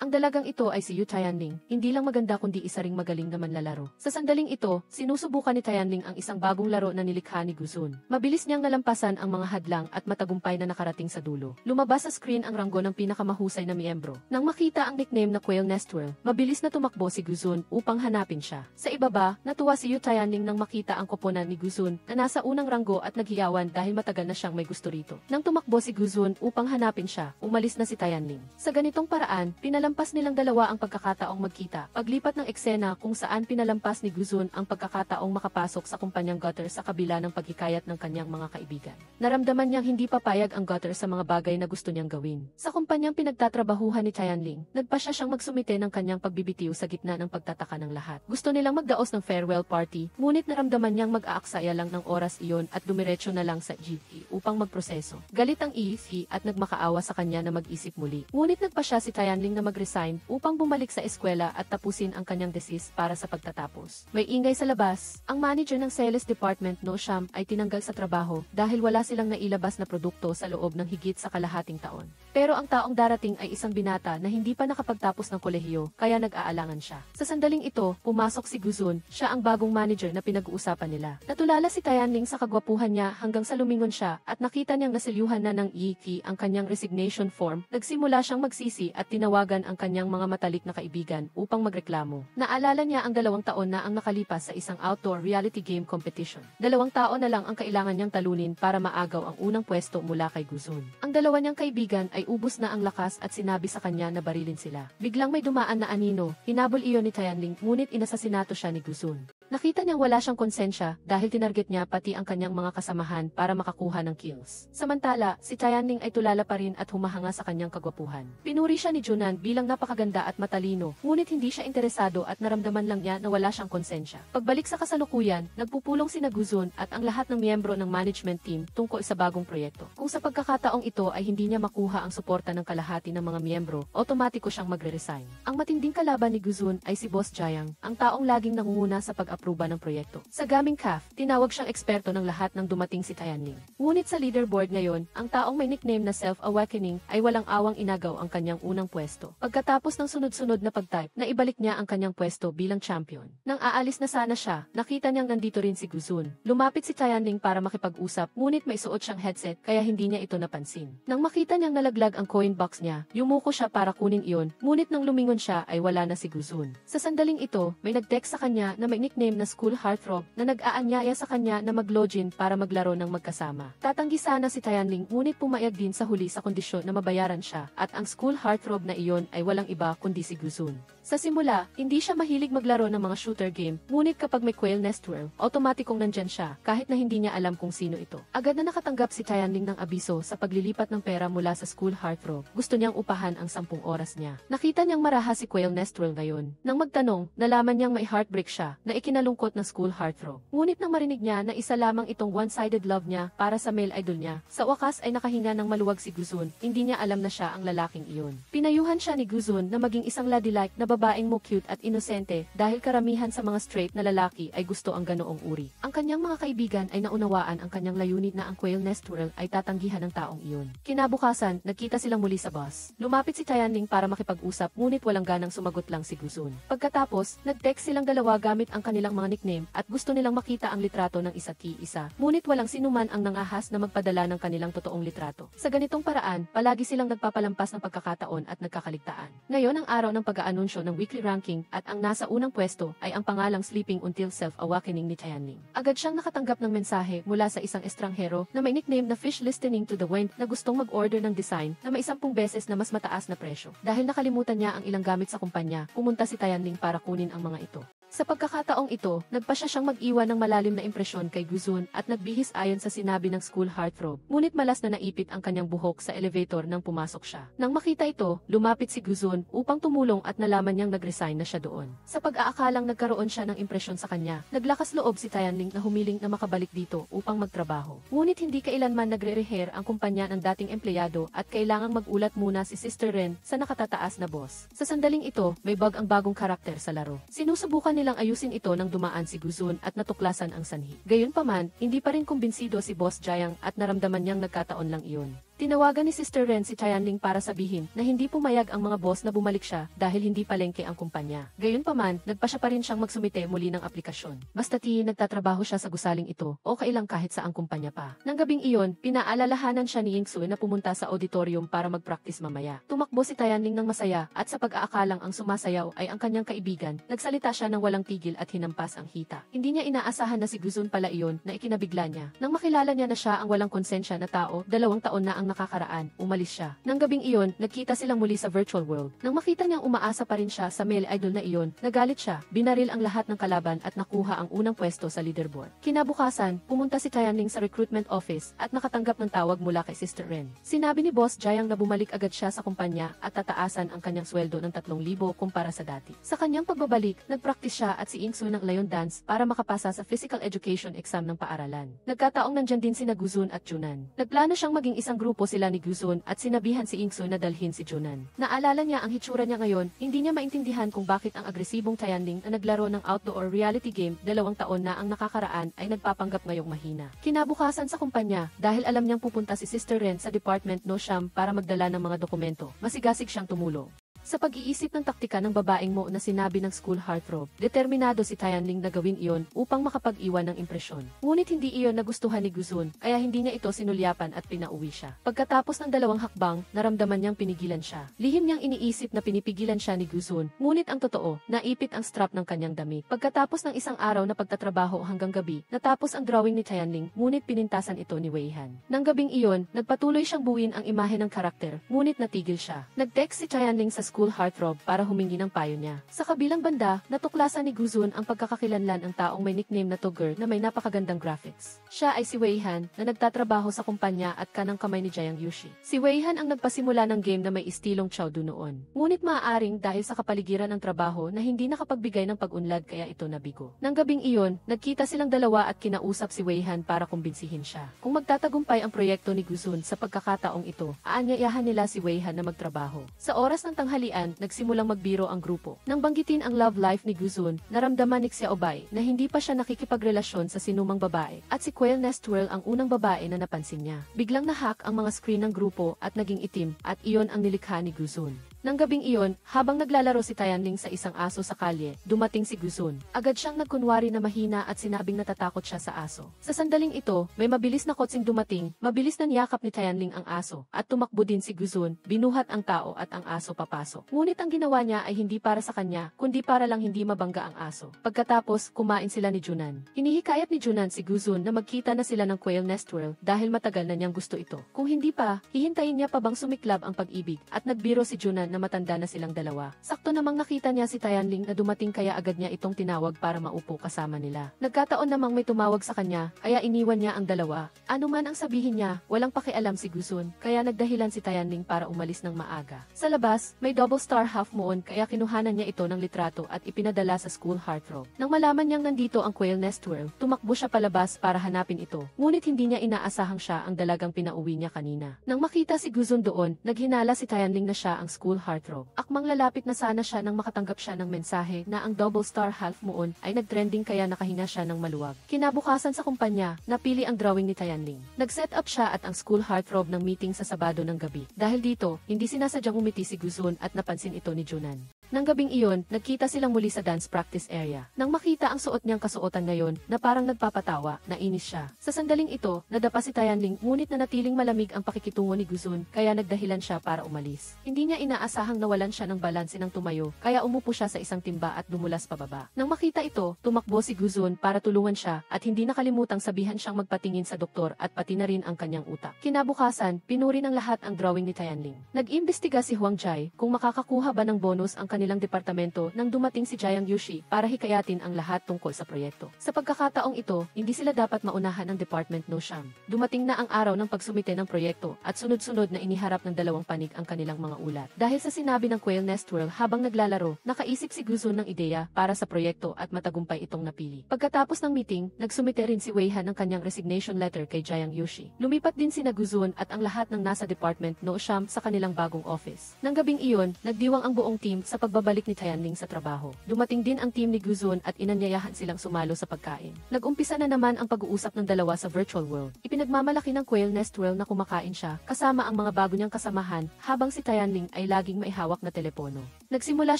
Ang dalagang ito ay si Yu Tianling, hindi lang maganda kundi isa ring magaling na manlalaro. Sa sandaling ito, sinusubukan ni Tianling ang isang bagong laro na nilikha ni Guzun. Mabilis niyang nalampasan ang mga hadlang at matagumpay na nakarating sa dulo. Lumabas sa screen ang ranggo ng pinakamahusay na miyembro. Nang makita ang nickname na Quail Nestwell, mabilis na tumakbo si Guzun upang hanapin siya. Sa ibaba, natuwa si Yu Tianling nang makita ang koponan ni Guzun na nasa unang ranggo at naghiyawan dahil matagal na siyang may gusto rito. Nang tumakbo si Guzun upang hanapin siya, umalis na si Tianling. Sa ganitong paraan, pinalampas nilang dalawa ang pagkakataong magkita. Paglipat ng eksena kung saan pinalampas ni Guzun ang pagkakataong makapasok sa kumpanyang Gutter sa kabila ng paghikayat ng kanyang mga kaibigan. Naramdaman niyang hindi papayag ang Gutter sa mga bagay na gusto niyang gawin. Sa kumpanyang pinagtatrabahuhan ni Tianling, nagpasya siyang magsumite ng kanyang pagbibitiw sa gitna ng pagtataka ng lahat. Gusto nilang magdaos ng farewell party, ngunit naramdaman niyang mag-aaksaya lang ng oras iyon at dumiretso na lang sa GP upang magproseso. Galit ang EFE at nagmakaawa sa kanya na mag-isip muli. Ngunit nagpasya si Tianling na mag-resign upang bumalik sa eskwela at tapusin ang kanyang thesis para sa pagtatapos. May ingay sa labas. Ang manager ng sales department No Sham ay tinanggal sa trabaho dahil wala silang nailabas na produkto sa loob ng higit sa kalahating taon. Pero ang taong darating ay isang binata na hindi pa nakapagtapos ng kolehiyo, kaya nag-aalangan siya. Sa sandaling ito, pumasok si Guzun, siya ang bagong manager na pinag-uusapan nila. Natulala si Tianling sa kagwapuhan niya hanggang sa lumingon siya at nakita niyang nasilyuhan na ng EK ang kanyang resignation form. Nagsimula siyang magsisi at tinawagan ang kanyang mga matalik na kaibigan upang magreklamo. Naalala niya ang 2 taon na ang nakalipas sa isang outdoor reality game competition. 2 taon na lang ang kailangan niyang talunin para maagaw ang unang pwesto mula kay Guzun. Ang dalawa niyang kaibigan ay ubos na ang lakas at sinabi sa kanya na barilin sila. Biglang may dumaan na anino, hinabol iyon ni Tianling ngunit inasasinato siya ni Guzun. Nakita niyang wala siyang konsensya dahil tinarget niya pati ang kanyang mga kasamahan para makakuha ng kills. Samantala, si Tianling ay tulala pa rin at humahanga sa kanyang kagwapuhan. Pinuri siya ni Junan bilang napakaganda at matalino, ngunit hindi siya interesado at naramdaman lang niya na wala siyang konsensya. Pagbalik sa kasalukuyan, nagpupulong sina Guzun at ang lahat ng miyembro ng management team tungkol sa bagong proyekto. Kung sa pagkakataong ito ay hindi niya makuha ang suporta ng kalahati ng mga miyembro, otomatiko siyang magre-resign. Ang matinding kalaban ni Guzun ay si Boss Jiang, ang taong laging nangunguna sa pag-apruba ng proyekto. Sa gaming CAF, tinawag siyang eksperto ng lahat ng dumating si Tianling. Ngunit sa leaderboard ngayon, ang taong may nickname na Self-Awakening ay walang awang inagaw ang kanyang unang pwesto. Pagkatapos ng sunod-sunod na pag-type, naibalik niya ang kanyang pwesto bilang champion. Nang aalis na sana siya, nakita niyang nandito rin si Guzun. Lumapit si Tianling para makipag-usap, ngunit may suot siyang headset kaya hindi niya ito napansin. Nang makita niyang nalaglag ang coin box niya, yumuko siya para kunin iyon, ngunit nang lumingon siya ay wala na si Guzun. Sa sandaling ito, may nag-text sa kanya na may nickname na School Heartthrob na nag-aanyaya sa kanya na mag-login para maglaro ng magkasama. Tatanggi sana si Tianling ngunit pumayag din sa huli sa kondisyon na mabayaran siya at ang School Heartthrob na iyon ay walang iba kundi si Guzun. Sa simula, hindi siya mahilig maglaro ng mga shooter game, ngunit kapag may Quail Nestwell, automatikong nandyan siya kahit na hindi niya alam kung sino ito. Agad na nakatanggap si Tianling ng abiso sa paglilipat ng pera mula sa School Heartthrob. Gusto niyang upahan ang 10 oras niya. Nakita niyang maraha si Quail Nestwell ngayon. Nang magtanong, nalaman niyang may heartbreak siya na ikinalungkot ng School Heartthrob. Ngunit nang marinig niya na isa lamang itong one-sided love niya para sa male idol niya, sa wakas ay nakahinga ng maluwag si Guzun, hindi niya alam na siya ang lalaking iyon. Pinayuhan siya ni Guzun na maging isang ladylike na babaeng mo cute at inosente dahil karamihan sa mga straight na lalaki ay gusto ang ganoong uri. Ang kanyang mga kaibigan ay naunawaan ang kanyang layunin na ang Quail Nestwell ay tatanggihan ng taong iyon. Kinabukasan, nagkita silang muli sa bus. Lumapit si Tianling para makipag-usap ngunit walang ganang sumagot lang si Guzun. Pagkatapos, nag-text silang dalawa gamit ang kanilang mga nickname at gusto nilang makita ang litrato ng isa't isa. Ngunit walang sinuman ang nangahas na magpadala ng kanilang totoong litrato. Sa ganitong paraan, palagi silang nagpapalampas ng pagkakataon at nagkakaligtaan. Ngayon ang araw ng pag-aanunsyo ng weekly ranking at ang nasa unang pwesto ay ang pangalang Sleeping Until Self-Awakening ni Tianling. Agad siyang nakatanggap ng mensahe mula sa isang estranghero na may nickname na Fish Listening to the Wind na gustong mag-order ng design na may 10 beses na mas mataas na presyo. Dahil nakalimutan niya ang ilang gamit sa kumpanya, pumunta si Tianling para kunin ang mga ito. Sa pagkakataong ito, nagpasya siyang mag-iwan ng malalim na impresyon kay Guzun at nagbihis ayon sa sinabi ng School Heartthrob. Ngunit malas na naipit ang kanyang buhok sa elevator nang pumasok siya. Nang makita ito, lumapit si Guzun upang tumulong at nalaman niyang nag-resign na siya doon. Sa pag-aakalang nagkaroon siya ng impresyon sa kanya, naglakas loob si Tianling na humiling na makabalik dito upang magtrabaho. Ngunit hindi kailanman nagre-reher ang kumpanya ng dating empleyado at kailangang mag-ulat muna si Sister Ren sa nakatataas na boss. Sa sandaling ito, may bug ang bagong karakter sa laro. Sinusubukan nilang ayusin ito nang dumaan si Guzun at natuklasan ang sanhi. Gayunpaman, hindi pa rin kumbinsido si Boss Jiang at naramdaman niyang nagkataon lang iyon. Tinawagan ni Sister Ren si Tianling para sabihin na hindi pumayag ang mga boss na bumalik siya dahil hindi palengke ang kumpanya. Gayunpaman, nagpa siya pa rin siyang magsumite muli ng aplikasyon. Basta't nagtatrabaho siya sa gusaling ito o kailang kahit saang kumpanya pa. Nang gabing iyon, pinaalalahanan siya ni Yingsu na pumunta sa auditorium para mag-practice mamaya. Tumakbo si Tianling ng masaya at sa pag-aakalang ang sumasayaw ay ang kanyang kaibigan, nagsalita siya ng walang tigil at hinampas ang hita. Hindi niya inaasahan na si Guzun pala iyon na ikinabigla niya. Nang makilala niya na siya ang walang konsensya na tao, 2 taon na ang nakakaraan, umalis siya. Nang gabing iyon, nagkita silang muli sa virtual world. Nang makita niyang umaasa pa rin siya sa male idol na iyon, nagalit siya, binaril ang lahat ng kalaban at nakuha ang unang pwesto sa leaderboard. Kinabukasan, pumunta si Tianling sa recruitment office at nakatanggap ng tawag mula kay Sister Ren. Sinabi ni Boss Jiang na bumalik agad siya sa kumpanya at tataasan ang kanyang sweldo ng 3,000 kumpara sa dati. Sa kanyang pagbabalik, nagpractice siya at si Yingsu ng Lion Dance para makapasa sa physical education exam ng paaralan. Nagkataong nandyan din sina Guzun at Junan. Nagplano siyang maging isang grupo sila ni Guzun at sinabihan si Yingsu na dalhin si Junan. Naalala niya ang hitsura niya ngayon, hindi niya maintindihan kung bakit ang agresibong Tianling na naglaro ng outdoor reality game 2 taon na ang nakakaraan ay nagpapanggap ngayong mahina. Kinabukasan sa kumpanya, dahil alam niyang pupunta si Sister Ren sa Department No Sham para magdala ng mga dokumento, masigasig siyang tumulong. Sa pag-iisip ng taktika ng babaeng mo na sinabi ng school heartthrob, determinado si Tianling na gawin iyon upang makapag-iwan ng impresyon. Ngunit hindi iyon nagustuhan ni Guzun, kaya hindi niya ito sinulyapan at pinauwi siya. Pagkatapos ng 2 hakbang, naramdaman niyang pinigilan siya. Lihim niyang iniisip na pinipigilan siya ni Guzun, ngunit ang totoo, naipit ang strap ng kanyang damit. Pagkatapos ng isang araw na pagtatrabaho hanggang gabi, natapos ang drawing ni Tianling, ngunit pinintasan ito ni Wei Han. Nang gabing iyon, nagpatuloy siyang buuin ang imahe ng karakter, ngunit natigil siya. Nag-text si Tianling sa school heartthrob para humingi ng payo niya. Sa kabilang banda, natuklasan ni Guzun ang pagkakakilanlan ang taong may nickname na Togger na may napakagandang graphics. Siya ay si Wei Han na nagtatrabaho sa kumpanya at kanang kamay ni Jiang Yushi. Si Wei Han ang nagpasimula ng game na may istilong Chowdu noon. Ngunit maaaring dahil sa kapaligiran ng trabaho na hindi nakapagbigay ng pag-unlad kaya ito nabigo. Nang gabing iyon, nagkita silang dalawa at kinausap si Wei Han para kumbinsihin siya. Kung magtatagumpay ang proyekto ni Guzun sa pagkakataong ito, aanyayahan nila si Wei Han na magtrabaho. Sa oras ng tanghalian, nagsimulang magbiro ang grupo. Nang banggitin ang love life ni Guzun, naramdaman ni Xiaobei na hindi pa siya nakikipagrelasyon sa sinumang babae at si Quail Nestwell ang unang babae na napansin niya. Biglang nahack ang mga screen ng grupo at naging itim at iyon ang nilikha ni Guzun. Nang gabing iyon, habang naglalaro si Tianling sa isang aso sa kalye, dumating si Guzun. Agad siyang nagkunwari na mahina at sinabing natatakot siya sa aso. Sa sandaling ito, may mabilis na kotsing dumating, mabilis na niyakap ni Tianling ang aso, at tumakbo din si Guzun, binuhat ang tao at ang aso papasok. Ngunit ang ginawa niya ay hindi para sa kanya, kundi para lang hindi mabangga ang aso. Pagkatapos, kumain sila ni Junan. Hinihikayat ni Junan si Guzun na magkita na sila ng Quail Nestwell dahil matagal na niyang gusto ito. Kung hindi pa, hihintayin niya pa bang sumiklab ang pag-ibig, at nagbiro si Junan na matanda na silang dalawa. Sakto namang nakita niya si Tianling na dumating kaya agad niya itong tinawag para maupo kasama nila. Nagkataon namang may tumawag sa kanya, kaya iniwan niya ang dalawa. Ano man ang sabihin niya, walang pakialam si Guzun, kaya nagdahilan si Tianling para umalis ng maaga. Sa labas, may double star half moon kaya kinuhanan niya ito ng litrato at ipinadala sa school heartthrob. Nang malaman niyang nandito ang Quail Nestwell, tumakbo siya palabas para hanapin ito. Ngunit hindi niya inaasahang siya ang dalagang pinauwi niya kanina. Nang makita si Guzun doon, naghinala si Tianling na siya ang school heartthrob. Akmang lalapit na sana siya nang makatanggap siya ng mensahe na ang double star half moon ay nagtrending kaya nakahinga siya ng maluwag. Kinabukasan sa kumpanya, napili ang drawing ni Tianling. Nag-set up siya at ang school heartthrob ng meeting sa Sabado ng gabi. Dahil dito, hindi sinasadyang umiti si Guzun at napansin ito ni Junan. Nang gabing iyon, nagkita silang muli sa dance practice area. Nang makita ang suot niyang kasuotan ngayon, na parang nagpapatawa, nainis siya. Sa sandaling ito, nadapa si Tianling, ngunit nanatiling malamig ang pakikitungo ni Guzun, kaya nagdahilan siya para umalis. Hindi niya inaasahang nawalan siya ng balanse ng tumayo, kaya umupo siya sa isang timba at dumulas pababa. Nang makita ito, tumakbo si Guzun para tulungan siya, at hindi nakalimutang sabihan siyang magpatingin sa doktor at pati na rin ang kanyang utak. Kinabukasan, pinuri ng lahat ang drawing ni Tianling. Nag-imbestiga si Huang Jai kung makakakuha ba ng bonus ang kanilang departamento nang dumating si Jiang Yushi para hikayatin ang lahat tungkol sa proyekto. Sa pagkakataong ito, hindi sila dapat maunahan ng Department No Sham. Dumating na ang araw ng pagsumite ng proyekto at sunod-sunod na iniharap ng dalawang panig ang kanilang mga ulat. Dahil sa sinabi ng Quail Nestwell habang naglalaro, nakaisip si Guzun ng ideya para sa proyekto at matagumpay itong napili. Pagkatapos ng meeting, nagsumite rin si Wei Han ng kanyang resignation letter kay Jiang Yushi. Lumipat din sina Guzun at ang lahat ng nasa Department No Sham sa kanilang bagong office. Nang gabing iyon, nagdiwang ang buong team sa pagbabalik ni Tianling sa trabaho. Dumating din ang team ni Guzun at inanyayahan silang sumalo sa pagkain. Nag-umpisa na naman ang pag-uusap ng dalawa sa virtual world. Ipinagmamalaki ng Quail Nest World na kumakain siya kasama ang mga bago niyang kasamahan habang si Tianling ay laging may hawak na telepono. Nagsimula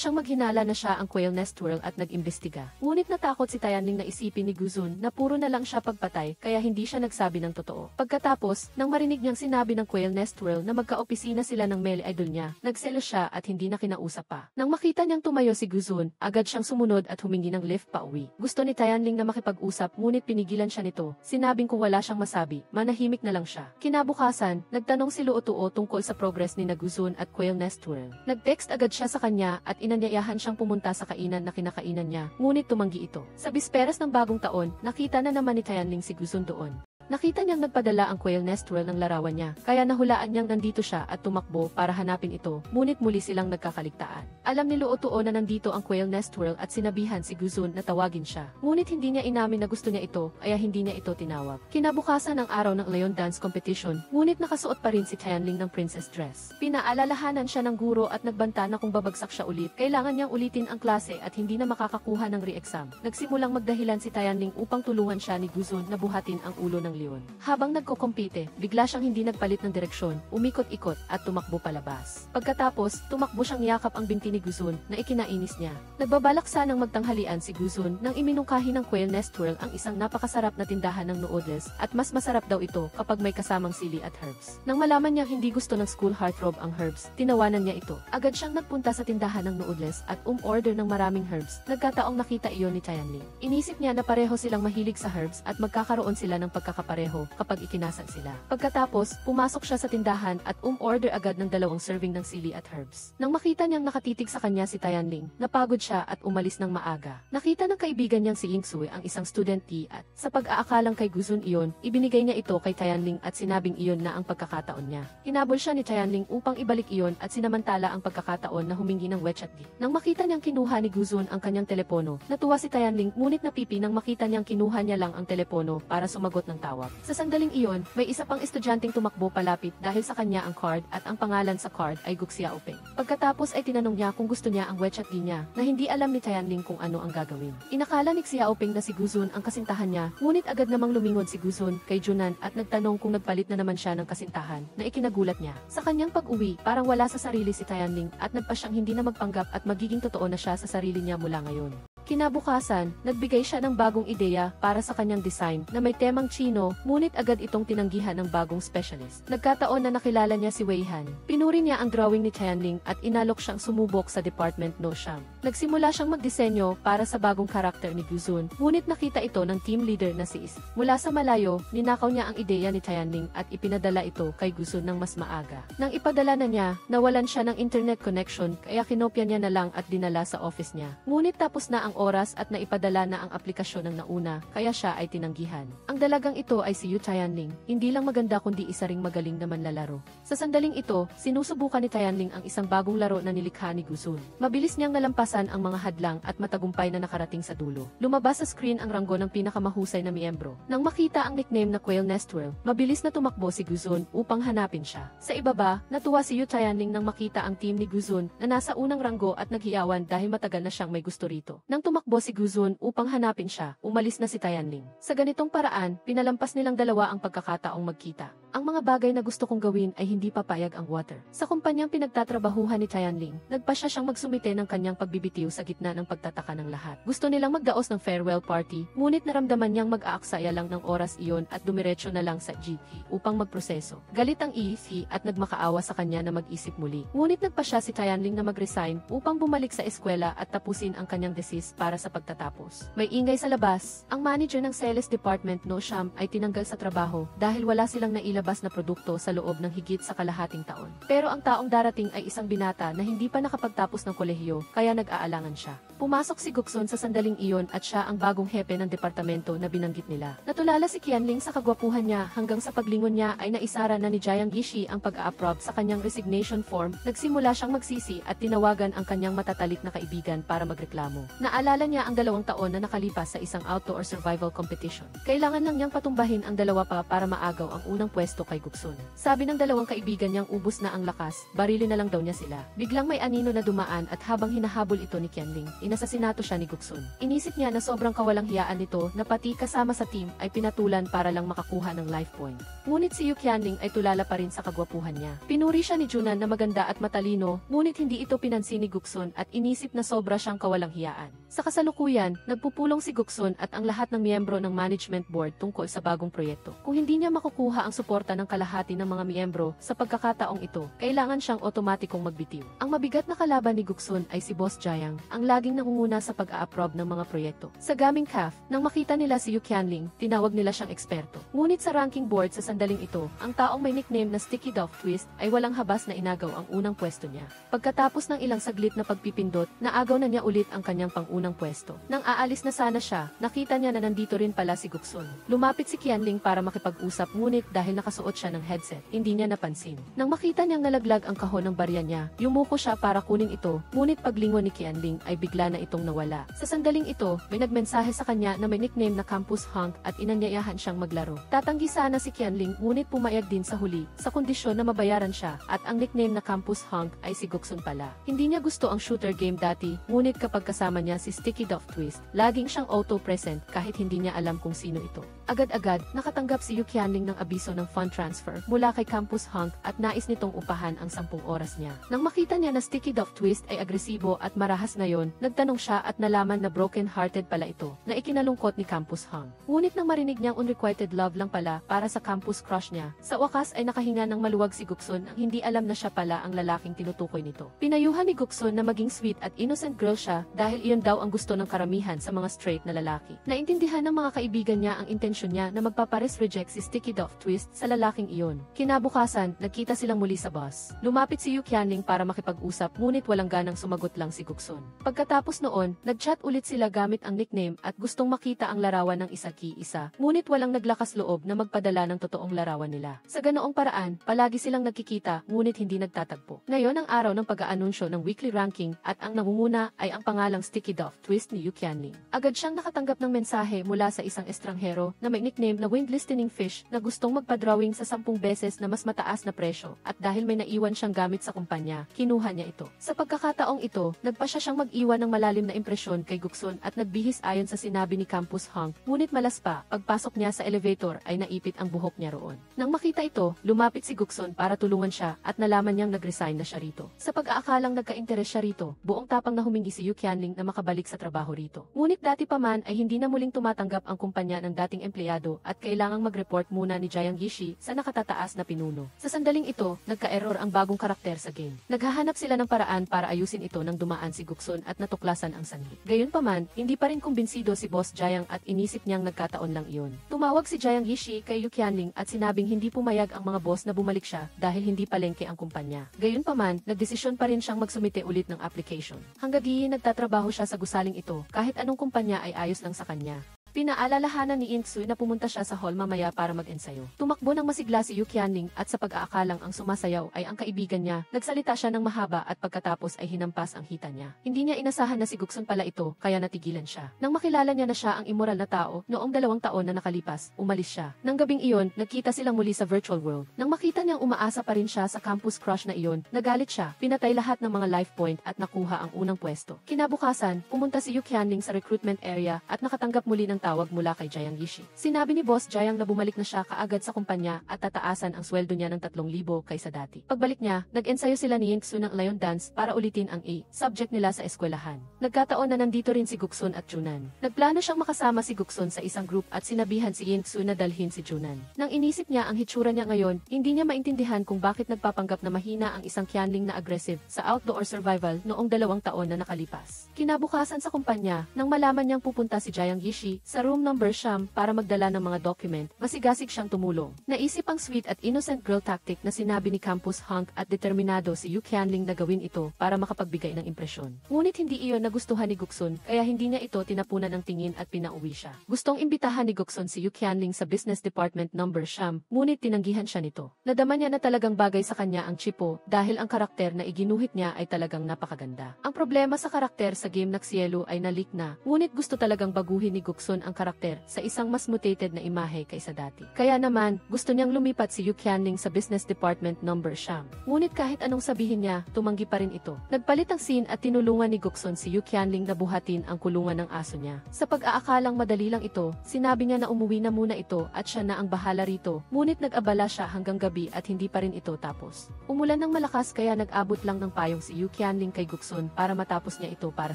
siyang maghinala na siya ang Quail Nest World at nag-imbestiga. Ngunit natakot si Tianling na isipin ni Guzun na puro na lang siya pagpatay kaya hindi siya nagsabi ng totoo. Pagkatapos, nang marinig niyang sinabi ng Quail Nest World na magka-opisina sila ng male idol niya, nagselos siya at hindi na kinausap pa. Nang makita niyang tumayo si Guzun, agad siyang sumunod at humingi ng lift pa uwi. Gusto ni Tianling na makipag-usap ngunit pinigilan siya nito. Sinabing kung wala siyang masabi, manahimik na lang siya. Kinabukasan, nagtanong si Luo Tuo tungkol sa progress ni Guzun at Quail Nest World. Nag-text agad siya sa kanya at inanyayahan siyang pumunta sa kainan na kinakainan niya, ngunit tumanggi ito. Sa bisperas ng bagong taon, nakita na naman ni Tianling si Guzun doon. Nakita niyang nagpadala ang Quail Nest World ng larawan niya, kaya nahulaan niyang nandito siya at tumakbo para hanapin ito, ngunit muli silang nagkakaligtaan. Alam ni Luo Tuo na nandito ang Quail Nest World at sinabihan si Guzun na tawagin siya. Ngunit hindi niya inamin na gusto niya ito, kaya hindi niya ito tinawag. Kinabukasan ang araw ng Leon Dance Competition, ngunit nakasuot pa rin si Tianling ng princess dress. Pinaalalahanan siya ng guro at nagbanta na kung babagsak siya ulit, kailangan niyang ulitin ang klase at hindi na makakakuha ng re-exam. Nagsimulang magdahilan si Tianling upang tulungan siya ni Guzun na buhatin ang ulo ng leon. Habang nagko-compete, bigla siyang hindi nagpalit ng direksyon, umikot-ikot at tumakbo palabas. Pagkatapos, tumakbo siyang yakap ang binti ni Guzun na ikinainis niya. Nagbabalak sanang magtanghalian si Guzun nang iminungkahi ng Quail Nest World ang isang napakasarap na tindahan ng noodles at mas masarap daw ito kapag may kasamang sili at herbs. Nang malaman niya hindi gusto ng school heartthrob ang herbs, tinawanan niya ito. Agad siyang nagpunta sa tindahan ng noodles at order ng maraming herbs. Nagkataong nakita iyon ni Tianling. Inisip niya na pareho silang mahilig sa herbs at magkakaroon sila ng pagkakapareho kapag ikinasal sila. Pagkatapos, pumasok siya sa tindahan at order agad ng 2 serving ng sili at herbs. Nang makita niyang nakatitig sa kanya si Tianling, napagod siya at umalis ng maaga. Nakita ng kaibigan niyang si Yingsui ang isang student tea at sa pag-aakalang kay Guzun iyon, ibinigay niya ito kay Tianling at sinabing iyon na ang pagkakataon niya. Hinabol siya ni Tianling upang ibalik iyon at sinamantala ang pagkakataon na humingi ng WeChat gift. Nang makita niyang kinuha ni Guzun ang kanyang telepono, natuwa si Tianling ngunit napipi nang makita niyang kinuha niya lang ang telepono para sumagot ng tawag. Sa sandaling iyon, may isa pang estudyanteng tumakbo palapit dahil sa kanya ang card at ang pangalan sa card ay Gu Xiaoping. Pagkatapos ay tinanong niya kung gusto niya ang WeChat niya na hindi alam ni Tianling kung ano ang gagawin. Inakala ni Xiaoping na si Guzun ang kasintahan niya, ngunit agad namang lumingon si Guzun kay Junan at nagtanong kung nagpalit na naman siya ng kasintahan na ikinagulat niya. Sa kanyang pag-uwi, parang wala sa sarili si Tianling at nagpa siyang hindi na magpanggap at magiging totoo na siya sa sarili niya mula ngayon. Kinabukasan, nagbigay siya ng bagong ideya para sa kanyang design na may temang Chino, ngunit agad itong tinanggihan ng bagong specialist. Nagkataon na nakilala niya si Wei Han. Pinuri niya ang drawing ni Tianling at inalok siyang sumubok sa Department No Sham. Nagsimula siyang magdisenyo para sa bagong karakter ni Guzun, ngunit nakita ito ng team leader na si Is. Mula sa malayo, ninakaw niya ang ideya ni Tianling at ipinadala ito kay Guzun ng mas maaga. Nang ipadala na niya, nawalan siya ng internet connection kaya kinopya niya na lang at dinala sa office niya. Ngunit tapos na ang oras at naipadala na ang aplikasyon ng nauna, kaya siya ay tinanggihan. Ang dalagang ito ay si Yu Tianling, hindi lang maganda kundi isa ring magaling na manlalaro. Sa sandaling ito, sinusubukan ni Tianling ang isang bagong laro na nilikha ni Guzun. Mabilis niyang nalampasan ang mga hadlang at matagumpay na nakarating sa dulo. Lumabas sa screen ang ranggo ng pinakamahusay na miyembro. Nang makita ang nickname na Quail Nest World, mabilis na tumakbo si Guzun upang hanapin siya. Sa ibaba, natuwa si Yu Tianling nang makita ang team ni Guzun na nasa unang ranggo at naghiyawan dahil matagal na siyang may gusto rito. Nang tumakbo si Guzun upang hanapin siya, umalis na si Tianling. Sa ganitong paraan, pinalampas nilang dalawa ang pagkakataong magkita. Ang mga bagay na gusto kong gawin ay hindi papayag ang water. Sa kumpanyang pinagtatrabahuhan ni Tianling, nagpasya siyang magsumite ng kanyang pagbibitiw sa gitna ng pagtataka ng lahat. Gusto nilang magdaos ng farewell party, ngunit naramdaman niyang mag-aaksaya lang ng oras iyon at dumiretso na lang sa GP upang magproseso. Galit ang EC at nagmakaawa sa kanya na mag-isip muli. Ngunit nagpasya si Tianling na mag-resign upang bumalik sa eskwela at tapusin ang kanyang thesis para sa pagtatapos. May ingay sa labas. Ang manager ng sales department No Sham ay tinanggal sa trabaho dahil wala silang nailabas na produkto sa loob ng higit sa kalahating taon. Pero ang taong darating ay isang binata na hindi pa nakapagtapos ng kolehiyo, kaya nag-aalangan siya. Pumasok si Guksun sa sandaling iyon at siya ang bagong hepe ng departamento na binanggit nila. Natulala si Qianling sa kagwapuhan niya hanggang sa paglingon niya ay naisara na ni Jiang Yishi ang pag-a-approve sa kanyang resignation form. Nagsimula siyang magsisi at tinawagan ang kanyang matatalik na kaibigan para magreklamo. Naalala Naalala niya ang 2 taon na nakalipas sa isang outdoor survival competition. Kailangan lang niyang patumbahin ang dalawa pa para maagaw ang unang pwesto kay Guksun. Sabi ng dalawang kaibigan niyang ubos na ang lakas, barili na lang daw niya sila. Biglang may anino na dumaan at habang hinahabol ito ni Qianling, inasasinato siya ni Guksun. Inisip niya na sobrang kawalang hiyaan nito na pati kasama sa team ay pinatulan para lang makakuha ng life point. Ngunit si Yu Qianling ay tulala pa rin sa kagwapuhan niya. Pinuri siya ni Junan na maganda at matalino, ngunit hindi ito pinansin ni Guksun at inisip na sobra siyang kawalang hiyaan. Sa kasalukuyan, nagpupulong si Guksun at ang lahat ng miyembro ng management board tungkol sa bagong proyekto. Kung hindi niya makukuha ang suporta ng kalahati ng mga miyembro sa pagkakataong ito, kailangan siyang otomatikong magbitiw. Ang mabigat na kalaban ni Guksun ay si Boss Jiang, ang laging nangunguna sa pag-a-approve ng mga proyekto. Sa Gaming Caf, nang makita nila si Yu Qianling, tinawag nila siyang eksperto. Ngunit sa ranking board sa sandaling ito, ang taong may nickname na Sticky Dove Twist ay walang habas na inagaw ang unang pwesto niya. Pagkatapos ng ilang saglit na pagpipindot, naagaw na niya ulit ang kanyang pangunang pwesto. Nang aalis na sana siya, nakita niya na nandito rin pala si Guksun. Lumapit si Qianling para makipag-usap ngunit dahil nakasuot siya ng headset, hindi niya napansin. Nang makita niyang nalaglag ang kahon ng barya niya, yumuko siya para kunin ito, ngunit paglingon ni Qianling ay bigla na itong nawala. Sa sandaling ito, may nagmensahe sa kanya na may nickname na Campus Hunk at inanyayahan siyang maglaro. Tatanggi sana si Qianling ngunit pumayag din sa huli, sa kondisyon na mabayaran siya at ang nickname na Campus Hunk ay si Guksun pala. Hindi niya gusto ang shooter game dati, ngunit kapag kasama niya si Sticky Dove Twist, laging siyang auto-present kahit hindi niya alam kung sino ito. Agad-agad, nakatanggap si Yu Qianling ng abiso ng fund transfer mula kay Campus Hunk at nais nitong upahan ang 10 oras niya. Nang makita niya na Sticky Dove Twist ay agresibo at marahas ngayon, nagtanong siya at nalaman na broken-hearted pala ito, na ikinalungkot ni Campus Hunk. Ngunit nang marinig niyang unrequited love lang pala para sa campus crush niya, sa wakas ay nakahinga ng maluwag si Guksun nang hindi alam na siya pala ang lalaking tinutukoy nito. Pinayuhan ni Guksun na maging sweet at innocent girl siya dahil iyon daw ang gusto ng karamihan sa mga straight na lalaki. Naintindihan ng mga kaibigan niya ang intensyon niya na magpapares-reject si Sticky Dove Twist sa lalaking iyon. Kinabukasan, nagkita silang muli sa bus. Lumapit si Yu Qianling para makipag-usap ngunit walang ganang sumagot lang si Guksun. Pagkatapos noon, nag-chat ulit sila gamit ang nickname at gustong makita ang larawan ng isa-ki-isa, ngunit walang naglakas loob na magpadala ng totoong larawan nila. Sa ganoong paraan, palagi silang nagkikita ngunit hindi nagtatagpo. Ngayon ang araw ng pag-aanunsyo ng weekly ranking at ang nangunguna ay ang pangalang Sticky Dove Twist ni Yu Qianling. Agad siyang nakatanggap ng mensahe mula sa isang estranghero na may nickname na Wind Listening Fish na gustong magpa-drawing sa 10 beses na mas mataas na presyo at dahil may naiwan siyang gamit sa kumpanya, kinuha niya ito. Sa pagkakataong ito, nagpa siya siyang mag-iwan ng malalim na impresyon kay Guksun at nagbihis ayon sa sinabi ni Campus Hunk, ngunit malas pa, pagpasok niya sa elevator ay naipit ang buhok niya roon. Nang makita ito, lumapit si Guksun para tulungan siya at nalaman niyang nag-resign na siya rito. Sa pag-aakalang nagka-interes siya rito, buong tapang na humingi si Yu Qianling na makabalik sa trabaho rito. Ngunit dati pa man ay hindi na muling tumatanggap ang kumpanya ng dating empleyado at kailangang mag-report muna ni Jiang Yishi sa nakatataas na pinuno. Sa sandaling ito, nagka-error ang bagong karakter sa game. Naghahanap sila ng paraan para ayusin ito nang dumaan si Guksun at natuklasan ang sanhi. Gayunpaman, hindi pa rin kumbinsido si Boss Jiang at inisip niyang nagkataon lang iyon. Tumawag si Jiang Yishi kay Yu Qianling at sinabing hindi pumayag ang mga boss na bumalik siya dahil hindi palengke ang kumpanya. Gayunpaman, nagdesisyon pa rin siyang magsumite ulit ng application. Hanggang nagtatrabaho siya sa gusaling ito kahit anong kumpanya ay ayos lang sa kanya. Pinaalalahanan ni Inksu na pumunta siya sa hall mamaya para mag-ensayo. Tumakbo ng masigla si Yu Qianling at sa pag-aakalang ang sumasayaw ay ang kaibigan niya, nagsalita siya ng mahaba at pagkatapos ay hinampas ang hita niya. Hindi niya inasahan na si Guksun pala ito, kaya natigilan siya. Nang makilala niya na siya ang immoral na tao, noong 2 taon na nakalipas, umalis siya. Nang gabing iyon, nagkita silang muli sa virtual world. Nang makita niyang umaasa pa rin siya sa campus crush na iyon, nagalit siya, pinatay lahat ng mga life point at nakuha ang unang pwesto. Kinabukasan, pumunta si Yu Qianling sa recruitment area at nakatanggap muli ng tawag mula kay Jiang Yishi. Sinabi ni Boss Jiang na bumalik na siya kaagad sa kumpanya at tataasan ang sweldo niya ng 3,000 kaysa dati. Pagbalik niya, nag-ensayo sila ni Inksu ng Lion Dance para ulitin ang subject nila sa eskwelahan. Nagkataon na nandito rin si Guksun at Junan. Nagplano siyang makasama si Guksun sa isang group at sinabihan si Inksu na dalhin si Junan. Nang inisip niya ang hitsura niya ngayon, hindi niya maintindihan kung bakit nagpapanggap na mahina ang isang Qianling na aggressive sa outdoor survival noong 2 taon na nakalipas. Kinabukasan sa kumpanya, nang malaman niyang pupunta si Jiang Yishi, sa room number siyam para magdala ng mga document, masigasig siyang tumulong. Naisip ang sweet at innocent girl tactic na sinabi ni Campus Hunk at determinado si Yu Qianling na gawin ito para makapagbigay ng impresyon. Ngunit hindi iyon nagustuhan ni Guksun, kaya hindi niya ito tinapunan ng tingin at pinauwi siya. Gustong imbitahan ni Guksun si Yu Qianling sa business department number siyam, ngunit tinanggihan siya nito. Nadama niya na talagang bagay sa kanya ang Chipo dahil ang karakter na iginuhit niya ay talagang napakaganda. Ang problema sa karakter sa game na Cielo ay na-leak na, ngunit gusto talagang baguhin ni Guksun ang karakter sa isang mas mutated na imahe kaysa dati. Kaya naman, gusto niyang lumipat si Yu Qianling sa business department number siyam. Ngunit kahit anong sabihin niya, tumanggi pa rin ito. Nagpalit ang scene at tinulungan ni Guksun si Yu Qianling na buhatin ang kulungan ng aso niya. Sa pag-aakalang madali lang ito, sinabi niya na umuwi na muna ito at siya na ang bahala rito, ngunit nag-abala siya hanggang gabi at hindi pa rin ito tapos. Umulan ng malakas kaya nag-abot lang ng payong si Yu Qianling kay Guksun para matapos niya ito para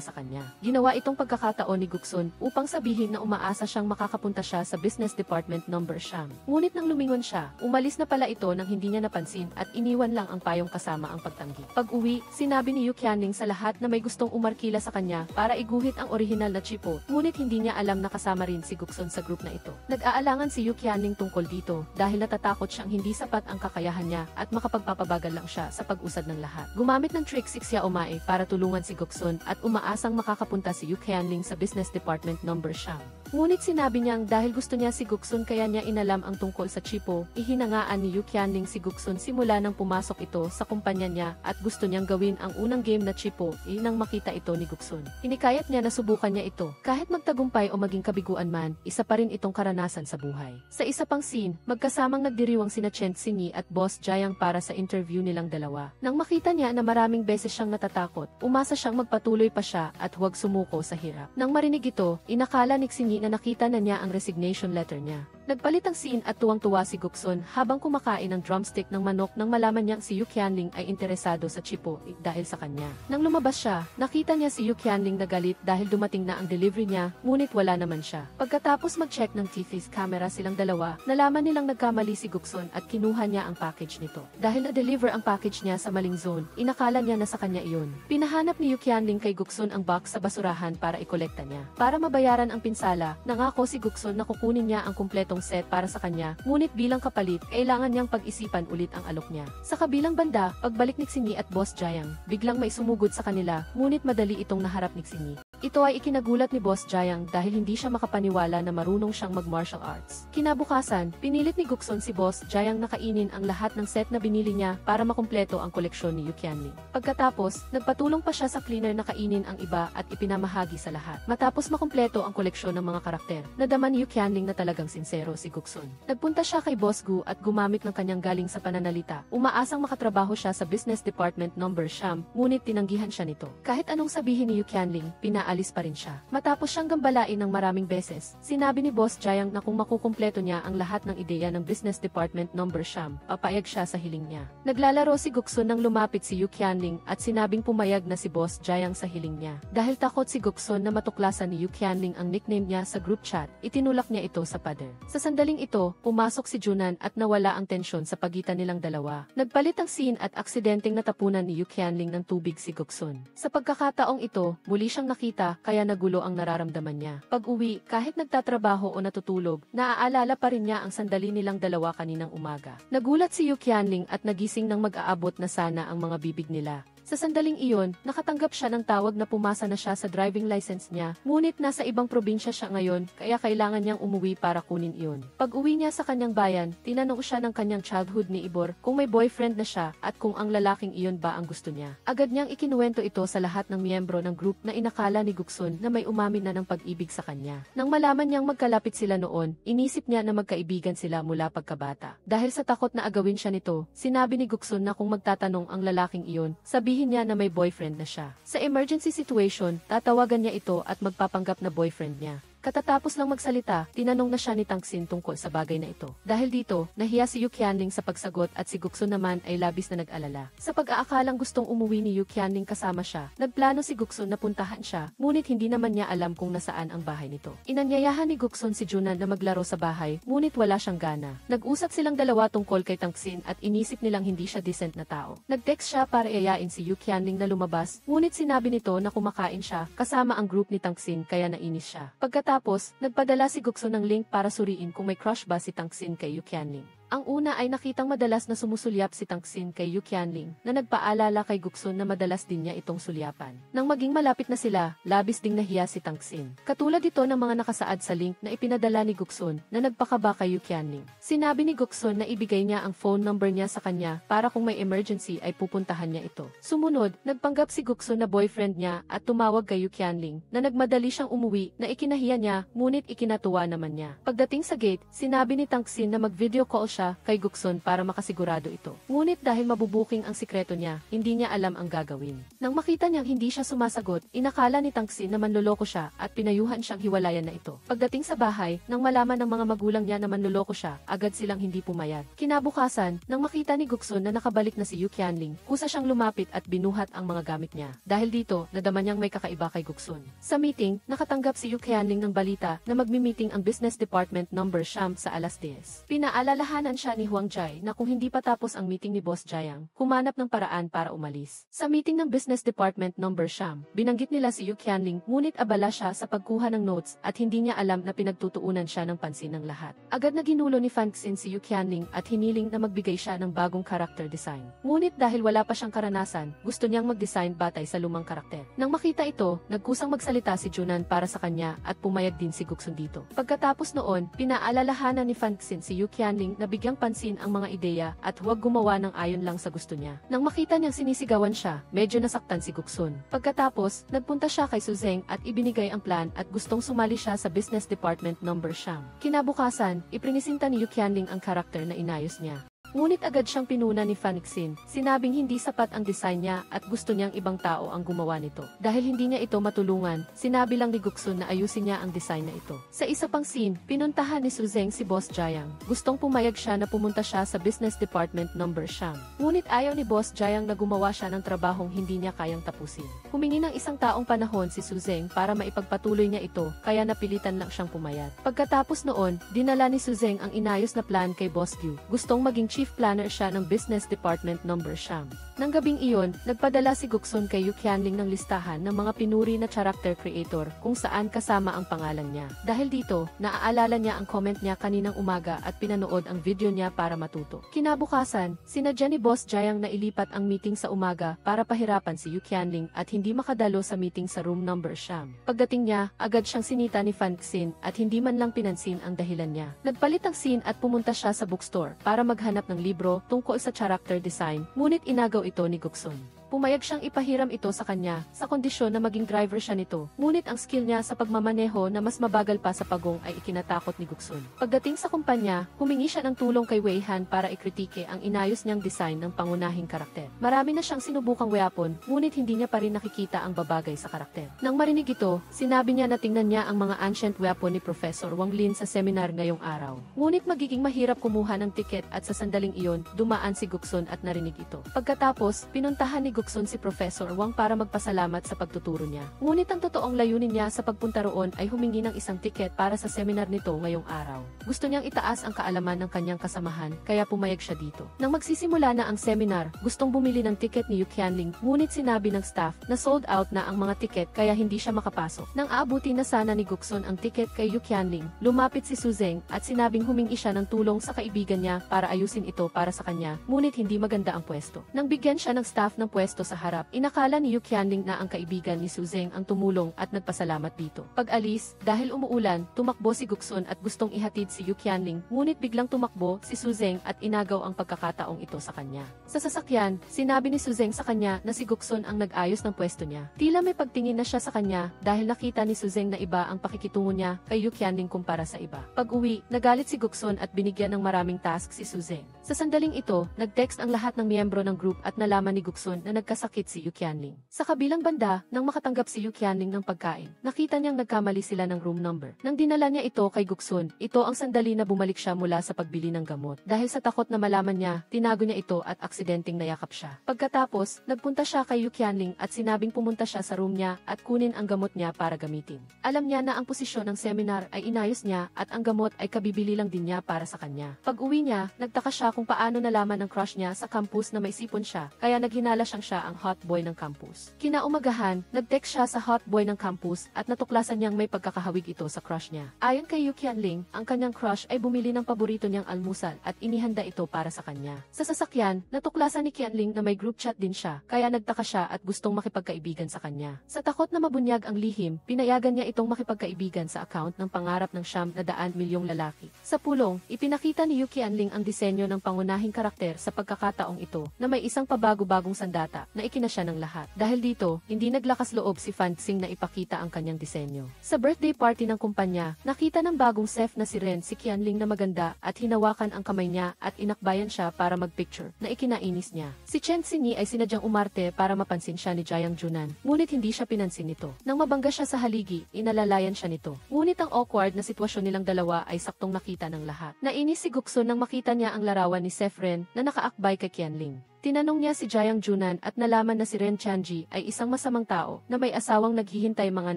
sa kanya. Ginawa itong pagkakataon ni Guksun upang sabihin na umaasa siyang makakapunta siya sa business department number siyam. Ngunit nang lumingon siya, umalis na pala ito nang hindi niya napansin at iniwan lang ang payong kasama ang pagtanggi. Pag-uwi, sinabi ni Yu Qianling sa lahat na may gustong umarkila sa kanya para iguhit ang orihinal na Chipo, ngunit hindi niya alam na kasama rin si Guksun sa group na ito. Nag-aalangan si Yu Qianling tungkol dito dahil natatakot siyang hindi sapat ang kakayahan niya at makapagpapabagal lang siya sa pag-usad ng lahat. Gumamit ng trick si Xiaomae para tulungan si Guksun at umaasang makakapunta si Yu Qianling sa business department number siyam. Ngunit sinabi niyang dahil gusto niya si Guksun kaya niya inalam ang tungkol sa Chipo, ihinangaan ni Yu Qianling si Guksun simula nang pumasok ito sa kumpanya niya at gusto niyang gawin ang unang game na Chipo nang makita ito ni Guksun. Hinikayat niya na subukan niya ito. Kahit magtagumpay o maging kabiguan man, isa pa rin itong karanasan sa buhay. Sa isa pang scene, magkasamang nagdiriwang sina Chen Xingyi at Boss Jiang para sa interview nilang dalawa. Nang makita niya na maraming beses siyang natatakot, umasa siyang magpatuloy pa siya at huwag sumuko sa hirap. Nang marinig ito, inakala ni Xingyi na nakita na niya ang resignation letter niya. Nagpalit ang scene at tuwang-tuwa si Guksun habang kumakain ng drumstick ng manok nang malaman niyang si Yu Qianling ay interesado sa Chipo dahil sa kanya. Nang lumabas siya, nakita niya si Yu Qianling na galit dahil dumating na ang delivery niya, ngunit wala naman siya. Pagkatapos mag-check ng TV camera silang dalawa, nalaman nilang nagkamali si Guksun at kinuha niya ang package nito. Dahil na-deliver ang package niya sa maling zone, inakala niya na sa kanya iyon. Pinahanap ni Yu Qianling kay Guksun ang box sa basurahan para ikolekta niya. Para mabayaran ang pinsala, nangako si Guksun na kukunin niya ang kumpletong set para sa kanya, ngunit bilang kapalit, kailangan niyang pag-isipan ulit ang alok niya. Sa kabilang banda, pagbalik ni Xingyi at Boss Jiang, biglang may sumugod sa kanila, ngunit madali itong naharap ni Xingyi. Ito ay ikinagulat ni Boss Jiang dahil hindi siya makapaniwala na marunong siyang mag-martial arts. Kinabukasan, pinilit ni Guksun si Boss Jiang na kainin ang lahat ng set na binili niya para makumpleto ang koleksyon ni Yu Qianling. Pagkatapos, nagpatulong pa siya sa cleaner na kainin ang iba at ipinamahagi sa lahat. Matapos makumpleto ang koleksyon ng mga karakter, nadama ni Yu Qianling na talagang sinsero si Guksun. Nagpunta siya kay Boss Gu at gumamit ng kanyang galing sa pananalita. Umaasang makatrabaho siya sa business department number siyam, ngunit tinanggihan siya nito. Kahit anong sabihin ni Yu Qianling, pinaalis pa rin siya. Matapos siyang gambalain ng maraming beses, sinabi ni Boss Jiang na kung makukumpleto niya ang lahat ng ideya ng business department number siyam, papayag siya sa hiling niya. Naglalaro si Guksun nang lumapit si Yu Qianling at sinabing pumayag na si Boss Jiang sa hiling niya. Dahil takot si Guksun na matuklasan ni Yu Qianling ang nickname niya sa group chat, itinulak niya ito sa pader. Sa sandaling ito, pumasok si Junan at nawala ang tensyon sa pagitan nilang dalawa. Nagpalit ang scene at aksidenteng natapunan ni Yu Qianling ng tubig si Guksun. Sa pagkakataong ito, muli siyang nakita kaya nagulo ang nararamdaman niya. Pag-uwi, kahit nagtatrabaho o natutulog, naaalala pa rin niya ang sandali nilang dalawa kaninang umaga. Nagulat si Yu Qianling at nagising nang mag-aabot na sana ang mga bibig nila. Sa sandaling iyon, nakatanggap siya ng tawag na pumasa na siya sa driving license niya, ngunit nasa ibang probinsya siya ngayon, kaya kailangan niyang umuwi para kunin iyon. Pag-uwi niya sa kanyang bayan, tinanong siya ng kanyang childhood ni Ibor kung may boyfriend na siya at kung ang lalaking iyon ba ang gusto niya. Agad niyang ikinuwento ito sa lahat ng miyembro ng group na inakala ni Guksun na may umamin na ng pag-ibig sa kanya. Nang malaman niyang magkalapit sila noon, inisip niya na magkaibigan sila mula pagkabata. Dahil sa takot na agawin siya nito, sinabi ni Guksun na kung magtatanong ang lalaking iyon, sabihin niya na may boyfriend na siya. Sa emergency situation, tatawagan niya ito at magpapanggap na boyfriend niya. Katatapos lang magsalita, tinanong na siya ni Tangxin tungkol sa bagay na ito. Dahil dito, nahiya si Yu Qianling sa pagsagot at si Guksun naman ay labis na nag-alala. Sa pag-aakalang gustong umuwi ni Yu Qianling kasama siya, nagplano si Guksun na puntahan siya, ngunit hindi naman niya alam kung nasaan ang bahay nito. Inanyayahan ni Guksun si Junan na maglaro sa bahay, ngunit wala siyang gana. Nag-usap silang dalawa tungkol kay Tangxin at inisip nilang hindi siya decent na tao. Nag-text siya para iayain si Yu Qianling na lumabas, ngunit sinabi nito na kumakain siya kasama ang group ni Tangxin kaya nainis siya. Pagkatapos Pagkatapos, nagpadala si Guksun ng link para suriin kung may crush ba si Tangxin kay Yu Qianling. Ang una ay nakitang madalas na sumusulyap si Tangxin kay Yu Qianling na nagpaalala kay Guksun na madalas din niya itong sulyapan. Nang maging malapit na sila, labis ding nahiya si Tangxin. Katulad ito ng mga nakasaad sa link na ipinadala ni Guksun na nagpakaba kay Yu Qianling. Sinabi ni Guksun na ibigay niya ang phone number niya sa kanya para kung may emergency ay pupuntahan niya ito. Sumunod, nagpanggap si Guksun na boyfriend niya at tumawag kay Yu Qianling na nagmadali siyang umuwi na ikinahiya niya ngunit ikinatuwa naman niya. Pagdating sa gate, sinabi ni Tangxin na mag-video call siya kay Guksun para makasigurado ito. Ngunit dahil mabubuking ang sikreto niya, hindi niya alam ang gagawin. Nang makita niyang hindi siya sumasagot, inakala ni Tangxin na manloloko siya at pinayuhan siyang hiwalayan na ito. Pagdating sa bahay, nang malaman ng mga magulang niya na manloloko siya, agad silang hindi pumayag. Kinabukasan, nang makita ni Guksun na nakabalik na si Yu Qianling, kusa siyang lumapit at binuhat ang mga gamit niya. Dahil dito, nadama niyang may kakaiba kay Guksun. Sa meeting, nakatanggap si Yu Qianling ng balita na magmi-meeting ang Business Department number Siyam sa alas 10. Pinaalalahanan siya ni Huang Jai na kung hindi pa tapos ang meeting ni Boss Jiang, humanap ng paraan para umalis. Sa meeting ng Business Department number Siyam, binanggit nila si Yu Qianling ngunit abala siya sa pagkuha ng notes at hindi niya alam na pinagtutuunan siya ng pansin ng lahat. Agad na ginulo ni Tangxin si Yu Qianling at hiniling na magbigay siya ng bagong character design. Ngunit dahil wala pa siyang karanasan, gusto niyang mag-design batay sa lumang karakter. Nang makita ito, nagkusang magsalita si Junan para sa kanya at pumayag din si Guksun dito. Pagkatapos noon, pinaalalahanan ni Tangxin si Yu Qianling na bigyang pansin ang mga ideya at huwag gumawa ng ayon lang sa gusto niya. Nang makita niyang sinisigawan siya, medyo nasaktan si Guksun. Pagkatapos, nagpunta siya kay Su Zeng at ibinigay ang plan at gustong sumali siya sa Business Department number Siyam. Kinabukasan, iprinisinta ni Yu Qianling ang karakter na inayos niya. Ngunit agad siyang pinuna ni Tangxin, sinabing hindi sapat ang design niya at gusto niyang ibang tao ang gumawa nito. Dahil hindi niya ito matulungan, sinabi lang ni Guksun na ayusin niya ang design na ito. Sa isa pang scene, pinuntahan ni Su Zeng si Boss Jiang. Gustong pumayag siya na pumunta siya sa Business Department number Siyam. Ngunit ayaw ni Boss Jiang na gumawa siya ng trabahong hindi niya kayang tapusin. Humingi ng isang taong panahon si Su Zeng para maipagpatuloy niya ito, kaya napilitan lang siyang pumayag. Pagkatapos noon, dinala ni Su Zeng ang inayos na plan kay Boss Gu. Gustong maging chief planner siya ng Business Department number Siyam. Nang gabing iyon, nagpadala si Guksun kay Yu Qianling ng listahan ng mga pinuri na character creator kung saan kasama ang pangalan niya. Dahil dito, naaalala niya ang comment niya kaninang umaga at pinanood ang video niya para matuto. Kinabukasan, sinadya ni Boss Jiang na ilipat ang meeting sa umaga para pahirapan si Yu Qianling at hindi makadalo sa meeting sa room number Siyam. Pagdating niya, agad siyang sinita ni Tangxin at hindi man lang pinansin ang dahilan niya. Nagpalit ang scene at pumunta siya sa bookstore para maghanap ng libro tungkol sa character design, ngunit inagaw ito ni Guksun. Pumayag siyang ipahiram ito sa kanya, sa kondisyon na maging driver siya nito. Ngunit ang skill niya sa pagmamaneho na mas mabagal pa sa pagong ay ikinatakot ni Guksun. Pagdating sa kumpanya, humingi siya ng tulong kay Wei Han para ikritike ang inayos niyang design ng pangunahing karakter. Marami na siyang sinubukang weapon, ngunit hindi niya pa rin nakikita ang babagay sa karakter. Nang marinig ito, sinabi niya na tingnan niya ang mga ancient weapon ni Professor Wang Lin sa seminar ngayong araw. Ngunit magiging mahirap kumuha ng tiket at sa sandaling iyon, dumaan si Guksun at narinig ito. Pagkatapos, pinuntahan ni Guksun si Professor Wang para magpasalamat sa pagtuturo niya. Ngunit ang totoong layunin niya sa pagpunta roon ay humingi ng isang tiket para sa seminar nito ngayong araw. Gusto niyang itaas ang kaalaman ng kanyang kasamahan, kaya pumayag siya dito. Nang magsisimula na ang seminar, gustong bumili ng tiket ni Yu Qianling, ngunit sinabi ng staff na sold out na ang mga tiket kaya hindi siya makapasok. Nang aabuti na sana ni Guksun ang tiket kay Yu Qianling, lumapit si Su Zeng at sinabing humingi siya ng tulong sa kaibigan niya para ayusin ito para sa kanya, ngunit hindi maganda ang pwesto. Nang bigyan siya ng staff ng pwesto sa harap, inakala ni Yu Qianling na ang kaibigan ni Su Zeng ang tumulong at nagpasalamat dito. Pag-alis, dahil umuulan, tumakbo si Guksun at gustong ihatid si Yu Qianling, ngunit biglang tumakbo si Su Zeng at inagaw ang pagkakataong ito sa kanya. Sa sasakyan, sinabi ni Su Zeng sa kanya na si Guksun ang nag-ayos ng pwesto niya. Tila may pagtingin na siya sa kanya dahil nakita ni Su Zeng na iba ang pakikitungo niya kay Yu Qianling kumpara sa iba. Pag-uwi, nagalit si Guksun at binigyan ng maraming task si Su Zeng. Sa sandaling ito, nag-text ang lahat ng miyembro ng group at nalaman ni Guksun na nagkasakit si Yu Qianling. Sa kabilang banda, nang makatanggap si Yu Qianling ng pagkain, nakita niyang nagkamali sila ng room number. Nang dinala niya ito kay Guksun, ito ang sandali na bumalik siya mula sa pagbili ng gamot. Dahil sa takot na malaman niya, tinago niya ito at aksidenteng nayakap siya. Pagkatapos, nagpunta siya kay Yu Qianling at sinabing pumunta siya sa room niya at kunin ang gamot niya para gamitin. Alam niya na ang posisyon ng seminar ay inayos niya at ang gamot ay kabibili lang din niya para sa kanya. Pag-uwi niya, nagtaka siya kung paano nalaman ng crush niya sa campus na may sipon siya, kaya naghinala siyang siya ang hot boy ng campus. Kinaumagahan, nag-text siya sa hot boy ng campus at natuklasan niyang may pagkakahawig ito sa crush niya. Ayon kay Yu Qianling, ang kanyang crush ay bumili ng paborito niyang almusal at inihanda ito para sa kanya. Sa sasakyan, natuklasan ni Qianling na may group chat din siya, kaya nagtaka siya at gustong makipagkaibigan sa kanya. Sa takot na mabunyag ang lihim, pinayagan niya itong makipagkaibigan sa account ng pangarap ng 900 milyong lalaki. Sa pulong, ipinakita ni Yu Qianling ang disenyo ng pangunahing karakter sa pagkakataong ito na may isang pabago-bagong sandata na ikinasya ng lahat. Dahil dito, hindi naglakas loob si Fan Xing na ipakita ang kanyang disenyo. Sa birthday party ng kumpanya, nakita ng bagong chef na si Ren si Qianling na maganda at hinawakan ang kamay niya at inakbayan siya para magpicture na ikinainis niya. Si Chen Xinyi ay sinadyang umarte para mapansin siya ni Jiang Junan, ngunit hindi siya pinansin nito. Nang mabangga siya sa haligi, inalalayan siya nito. Ngunit ang awkward na sitwasyon nilang dalawa ay saktong nakita ng lahat. Nainis si Guksun nang makita niya ang larawan ni Chef Ren na nakaakbay kay Qianling. Tinanong niya si Jiang Junan at nalaman na si Ren Chanji ay isang masamang tao na may asawang naghihintay mga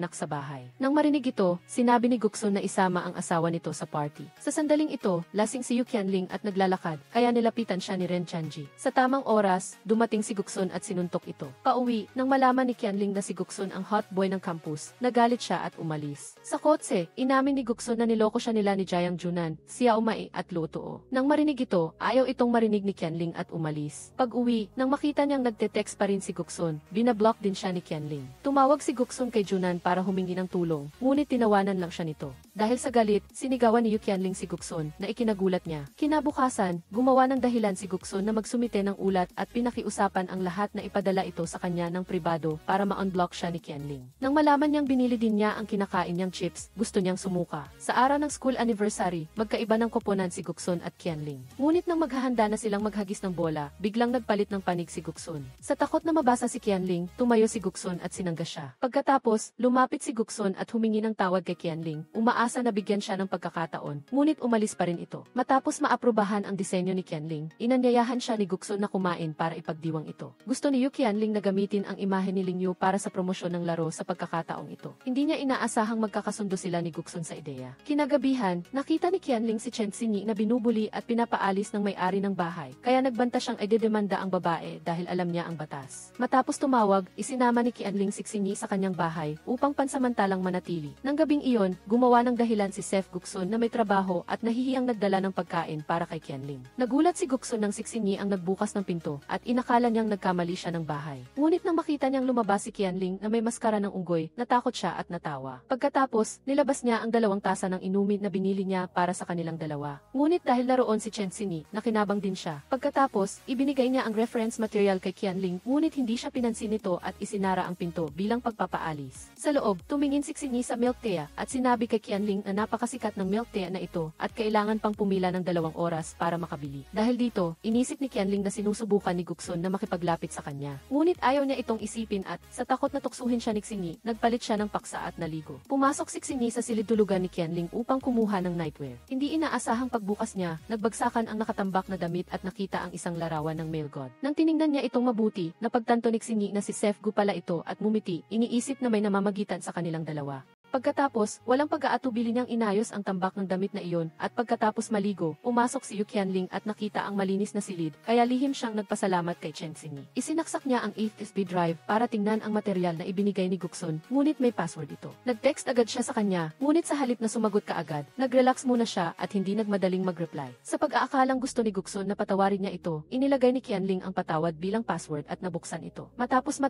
anak sa bahay. Nang marinig ito, sinabi ni Guksun na isama ang asawa nito sa party. Sa sandaling ito, lasing si Yu Qianling at naglalakad, kaya nilapitan siya ni Ren Chanji. Sa tamang oras, dumating si Guksun at sinuntok ito. Pauwi, nang malaman ni Qianling na si Guksun ang hot boy ng campus, nagalit siya at umalis. Sa kotse, inamin ni Guksun na niloko siya nila ni Jiang Junan, Xiao Mai at Luo Tuo. Nang marinig ito, ayaw itong marinig ni Qianling at umalis. Pag-uwi, nang makita niyang nagte-text pa rin si Guksun, binablock din siya ni Qianling. Tumawag si Guksun kay Junan para humingi ng tulong, ngunit tinawanan lang siya nito. Dahil sa galit, sinigawan ni Yu Qianling si Guksun na ikinagulat niya. Kinabukasan, gumawa ng dahilan si Guksun na magsumite ng ulat at pinakiusapan ang lahat na ipadala ito sa kanya ng pribado para ma-unblock siya ni Qianling. Nang malaman niyang binili din niya ang kinakain niyang chips, gusto niyang sumuka. Sa araw ng school anniversary, magkaiba ng koponan si Guksun at Qianling. Ngunit nang maghahanda na silang maghagis ng bola, biglang nagpalit ng panig si Guksun. Sa takot na mabasa si Qianling, tumayo si Guksun at sinangga siya. Pagkatapos, lumapit si Guksun at humingi ng tawad kay Qianling. Umaasa na bigyan siya ng pagkakataon, ngunit umalis pa rin ito. Matapos maaprubahan ang disenyo ni Qianling, inanyayahan siya ni Guksun na kumain para ipagdiwang ito. Gusto ni Yu Qianling na gamitin ang imahe ni Ling Yu para sa promosyon ng laro sa pagkakataong ito. Hindi niya inaasahang magkakasundo sila ni Guksun sa ideya. Kinagabihan, nakita ni Qianling si Chen Xinyi na binubuli at pinapaalis ng may-ari ng bahay, kaya nagbanta siyang idedemanda ang babae dahil alam niya ang batas. Matapos tumawag, isinama ni Qianling si Xinyi sa kanyang bahay upang pansamantalang manatili. Nang gabing iyon, gumawa ng dahilan si Chef Guksun na may trabaho at nahihiyang nagdala ng pagkain para kay Qianling. Nagulat si Guksun nang si Xinyi ang nagbukas ng pinto at inakala niyang nagkamali siya ng bahay. Ngunit nang makita niyang lumabas si Qianling na may maskara ng unggoy, natakot siya at natawa. Pagkatapos, nilabas niya ang 2 tasa ng inumin na binili niya para sa kanilang dalawa. Ngunit dahil laroon si Chen Xinyi, nakinabang din siya. Pagkatapos, ibinigay niya ang reference material kay Qianling, ngunit hindi siya pinansin nito at isinara ang pinto bilang pagpapaalis. Sa loob, tumingin si Xinyi sa milk tea at sinabi kay Qianling na napakasikat ng milk tea na ito at kailangan pang pumila ng 2 oras para makabili. Dahil dito, inisip ni Qianling na sinusubukan ni Guksun na makipaglapit sa kanya. Ngunit ayaw niya itong isipin at, sa takot na tuksuhin siya ni Xinyi, nagpalit siya ng paksa at naligo. Pumasok si Xinyi sa silid-tulugan ni Qianling upang kumuha ng nightwear. Hindi inaasahang pagbukas niya, nagbagsakan ang nakatambak na damit at nakita ang isang larawan ng male god. Nang tiningnan niya itong mabuti, napagtanto ni Xinyi na si Chef Gu pala ito at mumiti, iniisip na may namamagitan sa kanilang dalawa. Pagkatapos, walang pag-aatubili niyang inayos ang tambak ng damit na iyon at pagkatapos maligo, pumasok si Yu Qianling at nakita ang malinis na silid, kaya lihim siyang nagpasalamat kay Chen Xinyi. Isinaksak niya ang USB drive para tingnan ang material na ibinigay ni Guksun, ngunit may password ito. Nag-text agad siya sa kanya, ngunit sa halip na sumagot kaagad, nag-relax muna siya at hindi nagmadaling mag-reply. Sa pag-aakalang gusto ni Guksun na patawarin niya ito, inilagay ni Qianling ang patawad bilang password at nabuksan ito. Matapos,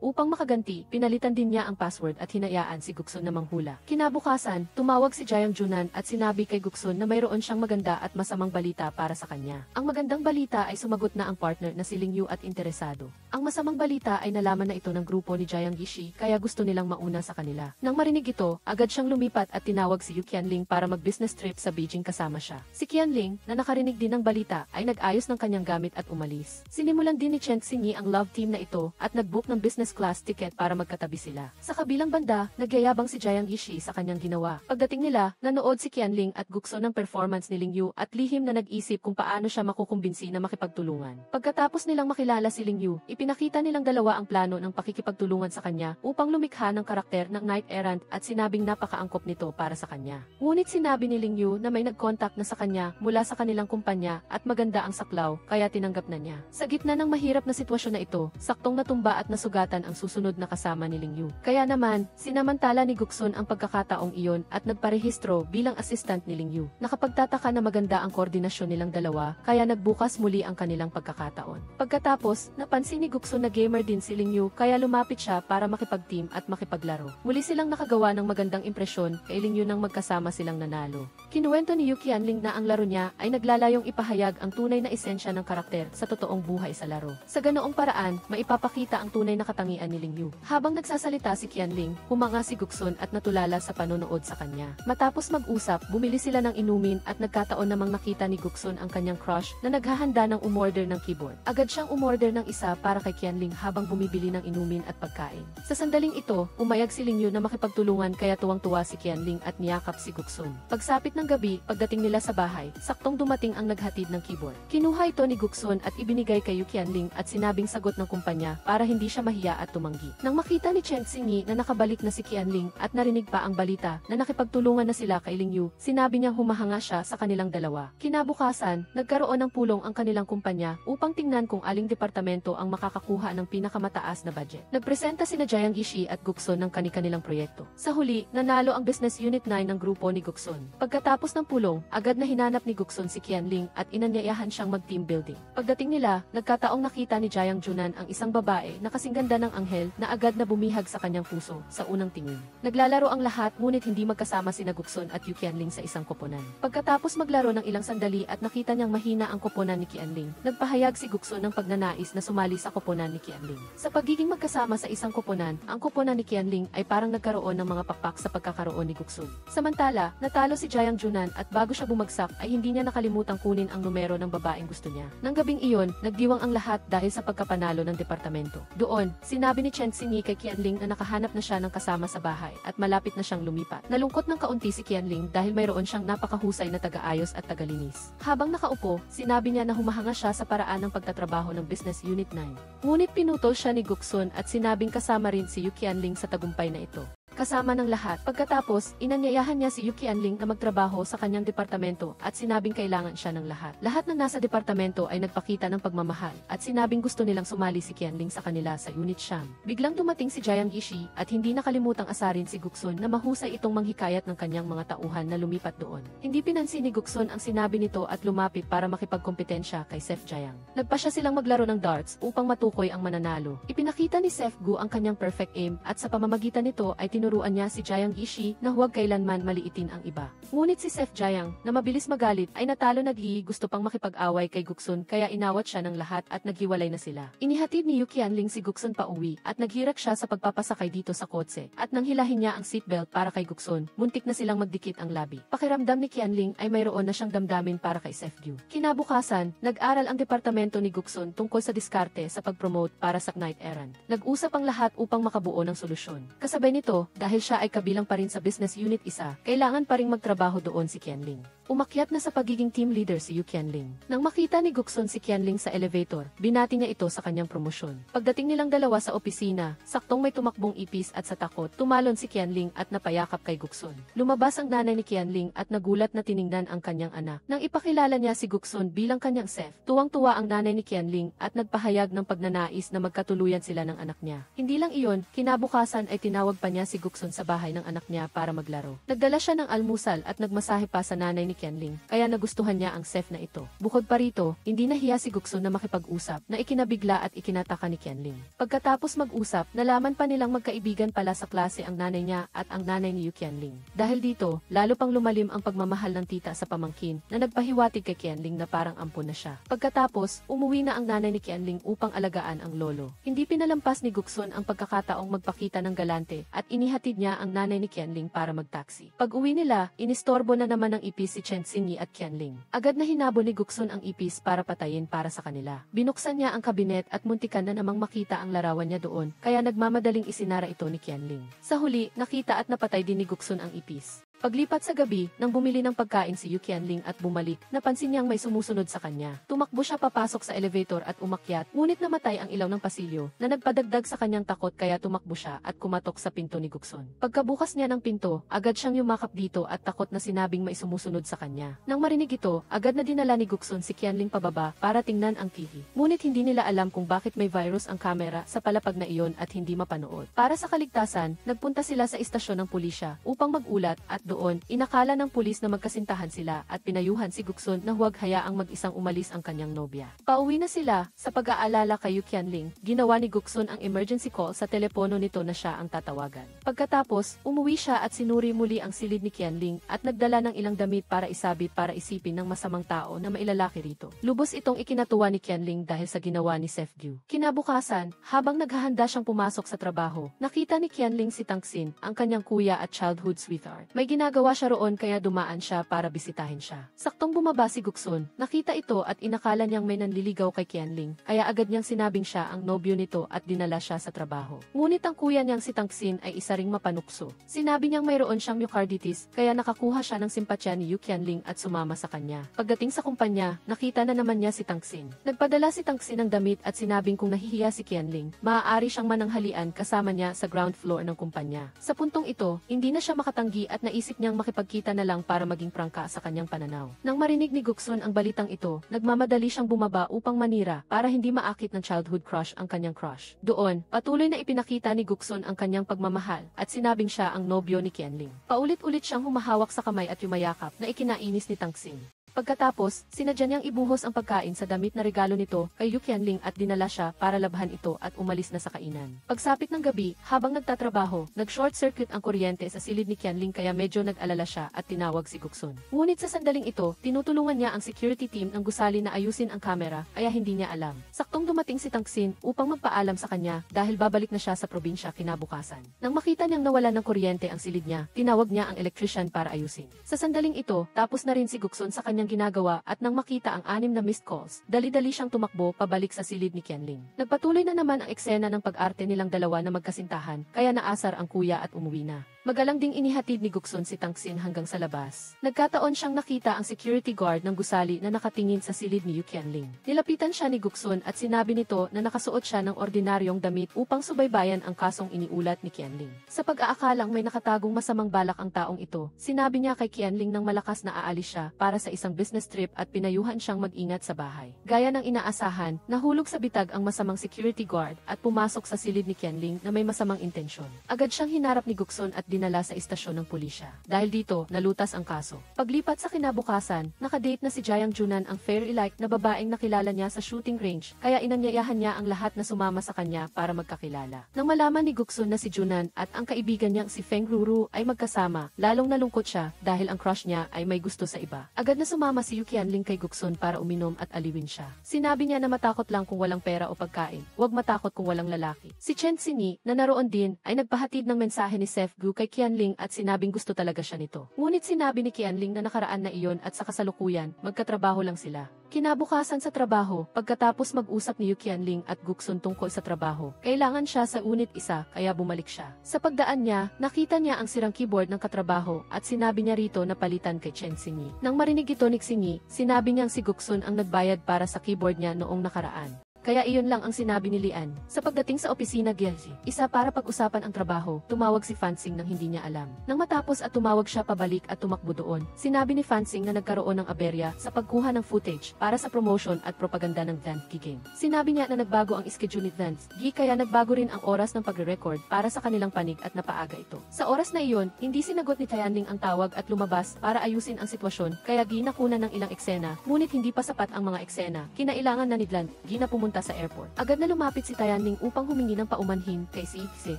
upang makaganti, pinalitan din niya ang password at hinayaan si Guksun na manghula. Kinabukasan, tumawag si Jiang Junan at sinabi kay Guksun na mayroon siyang maganda at masamang balita para sa kanya. Ang magandang balita ay sumagot na ang partner na si Ling Yu at interesado. Ang masamang balita ay nalaman na ito ng grupo ni Jiang Yishi kaya gusto nilang mauna sa kanila. Nang marinig ito, agad siyang lumipat at tinawag si Yu Qianling para mag-business trip sa Beijing kasama siya. Si Qianling, na nakarinig din ng balita, ay nag-ayos ng kanyang gamit at umalis. Sinimulan din ni Chen Xinyi ang love team na ito at nag-book ng business class ticket para magkatabi sila. Sa kabilang banda, nagyayabang si Jiang Yishi sa kanyang ginawa. Pagdating nila, nanood si Qianling at Guksun ng performance ni Ling Yu at lihim na nag-isip kung paano siya makukumbinsi na makipagtulungan. Pagkatapos nilang makilala si Ling Yu, ipinakita nilang dalawa ang plano ng pakikipagtulungan sa kanya upang lumikha ng karakter ng Knight Errant at sinabing napakaangkop nito para sa kanya. Ngunit sinabi ni Ling Yu na may nag-contact na sa kanya mula sa kanilang kumpanya at maganda ang saklaw kaya tinanggap na niya. Sa gitna ng mahirap na sitwasyon na ito, saktong natumba at nasugatan ang susunod na kasama ni Ling Yu. Kaya naman, sinamantala ni Guksun ang pagkakataong iyon at nagparehistro bilang assistant ni Ling Yu. Nakapagtataka na maganda ang koordinasyon nilang dalawa kaya nagbukas muli ang kanilang pagkakataon. Pagkatapos, napansin ni Guksun na gamer din si Ling Yu kaya lumapit siya para makipag-team at makipaglaro. Muli silang nakagawa ng magandang impresyon kay Ling Yu nang magkasama silang nanalo. Kinuwento ni Yu Qianling na ang laro niya ay naglalayong ipahayag ang tunay na esensya ng karakter sa totoong buhay sa laro. Sa ganoong paraan, maipapakita ang tunay na katangian ni Ling Yu. Habang nagsasalita si Qianling, humanga si Guksun at natulala sa panonood sa kanya. Matapos mag-usap, bumili sila ng inumin at nagkataon namang nakita ni Guksun ang kanyang crush na naghahanda ng umorder ng keyboard. Agad siyang umorder ng isa para kay Qianling habang bumibili ng inumin at pagkain. Sa sandaling ito, umayag si Ling Yu na makipagtulungan kaya tuwang-tuwa si Qianling at niyakap si Guksun. Pagsapit ng gabi, pagdating nila sa bahay, saktong dumating ang naghatid ng keyboard. Kinuha ito ni Guksun at ibinigay kay Yu Qianling at sinabing sagot ng kumpanya para hindi siya mahiya at tumanggi. Nang makita ni Chen Xingyi na nakabalik na si Qianling at narinig pa ang balita na nakipagtulungan na sila kay Ling Yu, sinabi niya humahanga siya sa kanilang dalawa. Kinabukasan, nagkaroon ng pulong ang kanilang kumpanya upang tingnan kung aling departamento ang makakakuha ng pinakamataas na budget. Nagpresenta sina Jiang Yishi at Guksun ng kani-kanilang proyekto. Sa huli, nanalo ang Business Unit 9 ng grupo ni Guksun. Pagkatapos ng pulong, agad na hinanap ni Guksun si Qianling at inanyayahan siyang mag-team building. Pagdating nila, nagkataong nakita ni Jiang Junan ang isang babae na kasingganda ng anghel na agad na bumihag sa kanyang puso sa unang tingin. Naglalaro ang lahat ngunit hindi magkasama sina Guksun at Yu Qianling sa isang koponan. Pagkatapos maglaro ng ilang sandali at nakita niyang mahina ang koponan ni Qianling, nagpahayag si Guksun ng pagnanais na sumali sa koponan ni Qianling. Sa pagiging magkasama sa isang koponan, ang koponan ni Qianling ay parang nagkaroon ng mga pakpak sa pagkakaroon ni Guksun. Samantala, natalo si Jiang Junan at bago siya bumagsak ay hindi niya nakalimutang kunin ang numero ng babaeng gusto niya. Nang gabing iyon, nagdiwang ang lahat dahil sa pagkapanalo ng departamento. Doon, sinabi ni Chen Xingyi kay Qianling na nakahanap na siya ng kasama sa bahay at malapit na siyang lumipat. Nalungkot ng kaunti si Qianling dahil mayroon siyang napakahusay na taga-ayos at tagalinis. Habang nakaupo, sinabi niya na humahanga siya sa paraan ng pagtatrabaho ng Business Unit 9. Ngunit pinutol siya ni Guksun at sinabing kasama rin si Yu Qianling sa tagumpay na ito. Kasama ng lahat. Pagkatapos, inanyayahan niya si Yu Qianling na magtrabaho sa kanyang departamento at sinabing kailangan siya ng lahat. Lahat ng nasa departamento ay nagpakita ng pagmamahal at sinabing gusto nilang sumali si Qianling sa kanila sa Unit Siyam. Biglang dumating si Jiang Yishi at hindi nakalimutang asarin si Guksun na mahusay itong manghikayat ng kanyang mga tauhan na lumipat doon. Hindi pinansin ni Guksun ang sinabi nito at lumapit para makipagkompetensya kay Sef Jiang. Nagpasya silang maglaro ng darts upang matukoy ang mananalo. Ipinakita ni Sef Gu ang kanyang perfect aim at sa pamamagitan nito ay tinuruan niya si Jiang Yishi na huwag kailanman maliitin ang iba. Ngunit si Sef Jiang, na mabilis magalit, ay natalo gusto pang makipag-away kay Guksun kaya inawat siya ng lahat at naghiwalay na sila. Inihatid ni Yu Qianling si Guksun pa uwi at naghirak siya sa pagpapasakay dito sa kotse at nang hilahin niya ang seatbelt para kay Guksun, muntik na silang magdikit ang labi. Pakiramdam ni Qianling ay mayroon na siyang damdamin para kay Sef Gu. Kinabukasan, nag-aral ang departamento ni Guksun tungkol sa diskarte sa pag-promote para sa Knight Errant. Nag-usap ang lahat upang makabuo ng solusyon. Kasabay nito, dahil siya ay kabilang pa rin sa Business Unit 1, kailangan pa ring magtrabaho doon si Qianling. Umakyat na sa pagiging team leader si Yu Qianling. Nang makita ni Guksun si Qianling sa elevator, binati niya ito sa kanyang promosyon. Pagdating nilang dalawa sa opisina, saktong may tumakbong ipis at sa takot, tumalon si Qianling at napayakap kay Guksun. Lumabas ang nanay ni Qianling at nagulat na tiningnan ang kanyang anak. Nang ipakilala niya si Guksun bilang kanyang chef, tuwang-tuwa ang nanay ni Qianling at nagpahayag ng pagnanais na magkatuluyan sila ng anak niya. Hindi lang iyon, kinabukasan ay tinawag pa niya si Guksun sa bahay ng anak niya para maglaro. Nagdala siya ng almusal at nagmasahe pa sa nanay ni Qianling, kaya nagustuhan niya ang chef na ito. Bukod pa rito, hindi nahiya si Guksun na makipag-usap, na ikinabigla at ikinataka ni Qianling. Pagkatapos mag-usap, nalaman pa nilang magkaibigan pala sa klase ang nanay niya at ang nanay ni Yu Qianling. Dahil dito, lalo pang lumalim ang pagmamahal ng tita sa pamangkin na nagpahiwatig kay Qianling na parang ampon na siya. Pagkatapos, umuwi na ang nanay ni Qianling upang alagaan ang lolo. Hindi pinalampas ni Guksun ang pagkakataong magpakita ng galante at inihatid inihatid niya ang nanay ni Qianling para magtaksi. Pag-uwi nila, inistorbo na naman ng ipis si Chen Xinyi at Qianling. Agad na hinabol ni Guksun ang ipis para patayin para sa kanila. Binuksan niya ang kabinet at muntikan na namang makita ang larawan niya doon, kaya nagmamadaling isinara ito ni Qianling. Sa huli, nakita at napatay din ni Guksun ang ipis. Paglipat sa gabi, nang bumili ng pagkain si Yu Qianling at bumalik, napansin niyang may sumusunod sa kanya. Tumakbo siya papasok sa elevator at umakyat, ngunit namatay ang ilaw ng pasilyo, na nagpadagdag sa kanyang takot kaya tumakbo siya at kumatok sa pinto ni Guksun. Pagkabukas niya ng pinto, agad siyang yumakap dito at takot na sinabing may sumusunod sa kanya. Nang marinig ito, agad na dinala ni Guksun si Qianling pababa para tingnan ang TV. Ngunit hindi nila alam kung bakit may virus ang kamera sa palapag na iyon at hindi mapanood. Para sa kaligtasan, nagpunta sila sa istasyon ng pulisya upang magulat at doon, inakala ng pulis na magkasintahan sila at pinayuhan si Guksun na huwag hayaang mag-isang umalis ang kanyang nobya. Pauwi na sila, sa pag-aalala kay Yu Qianling, ginawa ni Guksun ang emergency call sa telepono nito na siya ang tatawagan. Pagkatapos, umuwi siya at sinuri muli ang silid ni Qianling at nagdala ng ilang damit para isabit para isipin ng masamang tao na mailalaki rito. Lubos itong ikinatuwa ni Qianling dahil sa ginawa ni Sefgyu. Kinabukasan, habang naghahanda siyang pumasok sa trabaho, nakita ni Qianling si Tangxin, ang kanyang kuya at childhood sweetheart. May ginagawa siya roon kaya dumaan siya para bisitahin siya. Saktong bumaba si Guksun, nakita ito at inakala niyang may nanliligaw kay Qianling, kaya agad niyang sinabing siya ang nobyo nito at dinala siya sa trabaho. Ngunit ang kuya niyang si Tangxin ay isa ring mapanukso. Sinabi niyang mayroon siyang myocarditis, kaya nakakuha siya ng simpatya ni Yu Qianling at sumama sa kanya. Pagdating sa kumpanya, nakita na naman niya si Tangxin. Nagpadala si Tangxin ng damit at sinabing kung nahihiya si Qianling, maaari siyang mananghalian kasama niya sa ground floor ng kumpanya. Sa puntong ito, hindi na siya makatanggi at naisip niyang makipagkita na lang para maging prangka sa kanyang pananaw. Nang marinig ni Guksun ang balitang ito, nagmamadali siyang bumaba upang manira para hindi maakit ng childhood crush ang kanyang crush. Doon, patuloy na ipinakita ni Guksun ang kanyang pagmamahal at sinabing siya ang nobyo ni Qianling. Paulit-ulit siyang humahawak sa kamay at yumayakap na ikinainis ni Tangxin. Pagkatapos, sinadya niyang ibuhos ang pagkain sa damit na regalo nito kay Yu Qianling at dinala siya para labhan ito at umalis na sa kainan. Pagsapit ng gabi, habang nagtatrabaho, nag-short circuit ang kuryente sa silid ni Qianling kaya medyo nag-alala siya at tinawag si Guksun. Ngunit sa sandaling ito, tinutulungan niya ang security team ng gusali na ayusin ang kamera kaya hindi niya alam. Saktong dumating si Tangxin upang magpaalam sa kanya dahil babalik na siya sa probinsya kinabukasan. Nang makita niyang nawala ng kuryente ang silid niya, tinawag niya ang electrician para ayusin. Sa sandaling ito, tapos na rin si Guksun sa kanyang ginagawa at nang makita ang 6 na missed calls, dali-dali siyang tumakbo pabalik sa silid ni Qianling. Nagpatuloy na naman ang eksena ng pag-arte nilang dalawa na magkasintahan, kaya naasar ang kuya at umuwi na. Magalang ding inihatid ni Guksun si Tangxin hanggang sa labas. Nagkataon siyang nakita ang security guard ng gusali na nakatingin sa silid ni Yu Qianling. Nilapitan siya ni Guksun at sinabi nito na nakasuot siya ng ordinaryong damit upang subaybayan ang kasong iniulat ni Qianling. Sa pag-aakalang may nakatagong masamang balak ang taong ito, sinabi niya kay Qianling nang malakas na aalis siya para sa isang business trip at pinayuhan siyang mag-ingat sa bahay. Gaya ng inaasahan, nahulog sa bitag ang masamang security guard at pumasok sa silid ni Qianling na may masamang intensyon. Agad siyang hinarap ni Guksun at dinala sa istasyon ng pulisya. Dahil dito, nalutas ang kaso. Paglipat sa kinabukasan, nakadate na si Jiang Junan ang fairy-like na babaeng nakilala niya sa shooting range, kaya inanyayahan niya ang lahat na sumama sa kanya para magkakilala. Nang malaman ni Guksun na si Junan at ang kaibigan niyang si Feng Ruru ay magkasama, lalong nalungkot siya dahil ang crush niya ay may gusto sa iba. Agad na sumama si Yu Qianling kay Guksun para uminom at aliwin siya. Sinabi niya na matakot lang kung walang pera o pagkain, huwag matakot kung walang lalaki. Si Chen Xinyi, na naroon din, ay nagpahatid ng mensahe ni Sefgyu kay Qianling at sinabing gusto talaga siya nito. Ngunit sinabi ni Qianling na nakaraan na iyon at sa kasalukuyan, magkatrabaho lang sila. Kinabukasan sa trabaho, pagkatapos mag-usap ni Yu Qianling at Guksun tungkol sa trabaho, kailangan siya sa unit isa kaya bumalik siya. Sa pagdaan niya, nakita niya ang sirang keyboard ng katrabaho at sinabi niya rito na palitan kay Chen Xinyi. Nang marinig ito ni Xinyi, sinabi niyang si Guksun ang nagbayad para sa keyboard niya noong nakaraan. Kaya iyon lang ang sinabi ni Lian. Sa pagdating sa opisina Gelsi, isa para pag-usapan ang trabaho, tumawag si Fansing nang hindi niya alam. Nang matapos at tumawag siya pabalik at tumakbo doon, sinabi ni Fansing na nagkaroon ng aberya sa pagkuha ng footage para sa promotion at propaganda ng Dance Game. Sinabi niya na nagbago ang schedule ni Dance G kaya nagbago rin ang oras ng pagre-record para sa kanilang panig at napaaga ito. Sa oras na iyon, hindi sinagot ni Tianling ang tawag at lumabas para ayusin ang sitwasyon kaya ginakunan ng ilang eksena, ngunit hindi pa sapat ang mga eksena. Kinailangan na ni Dance G na pumunta papunta sa airport. Agad na lumapit si Tianling upang humingi ng paumanhin kay si Ixie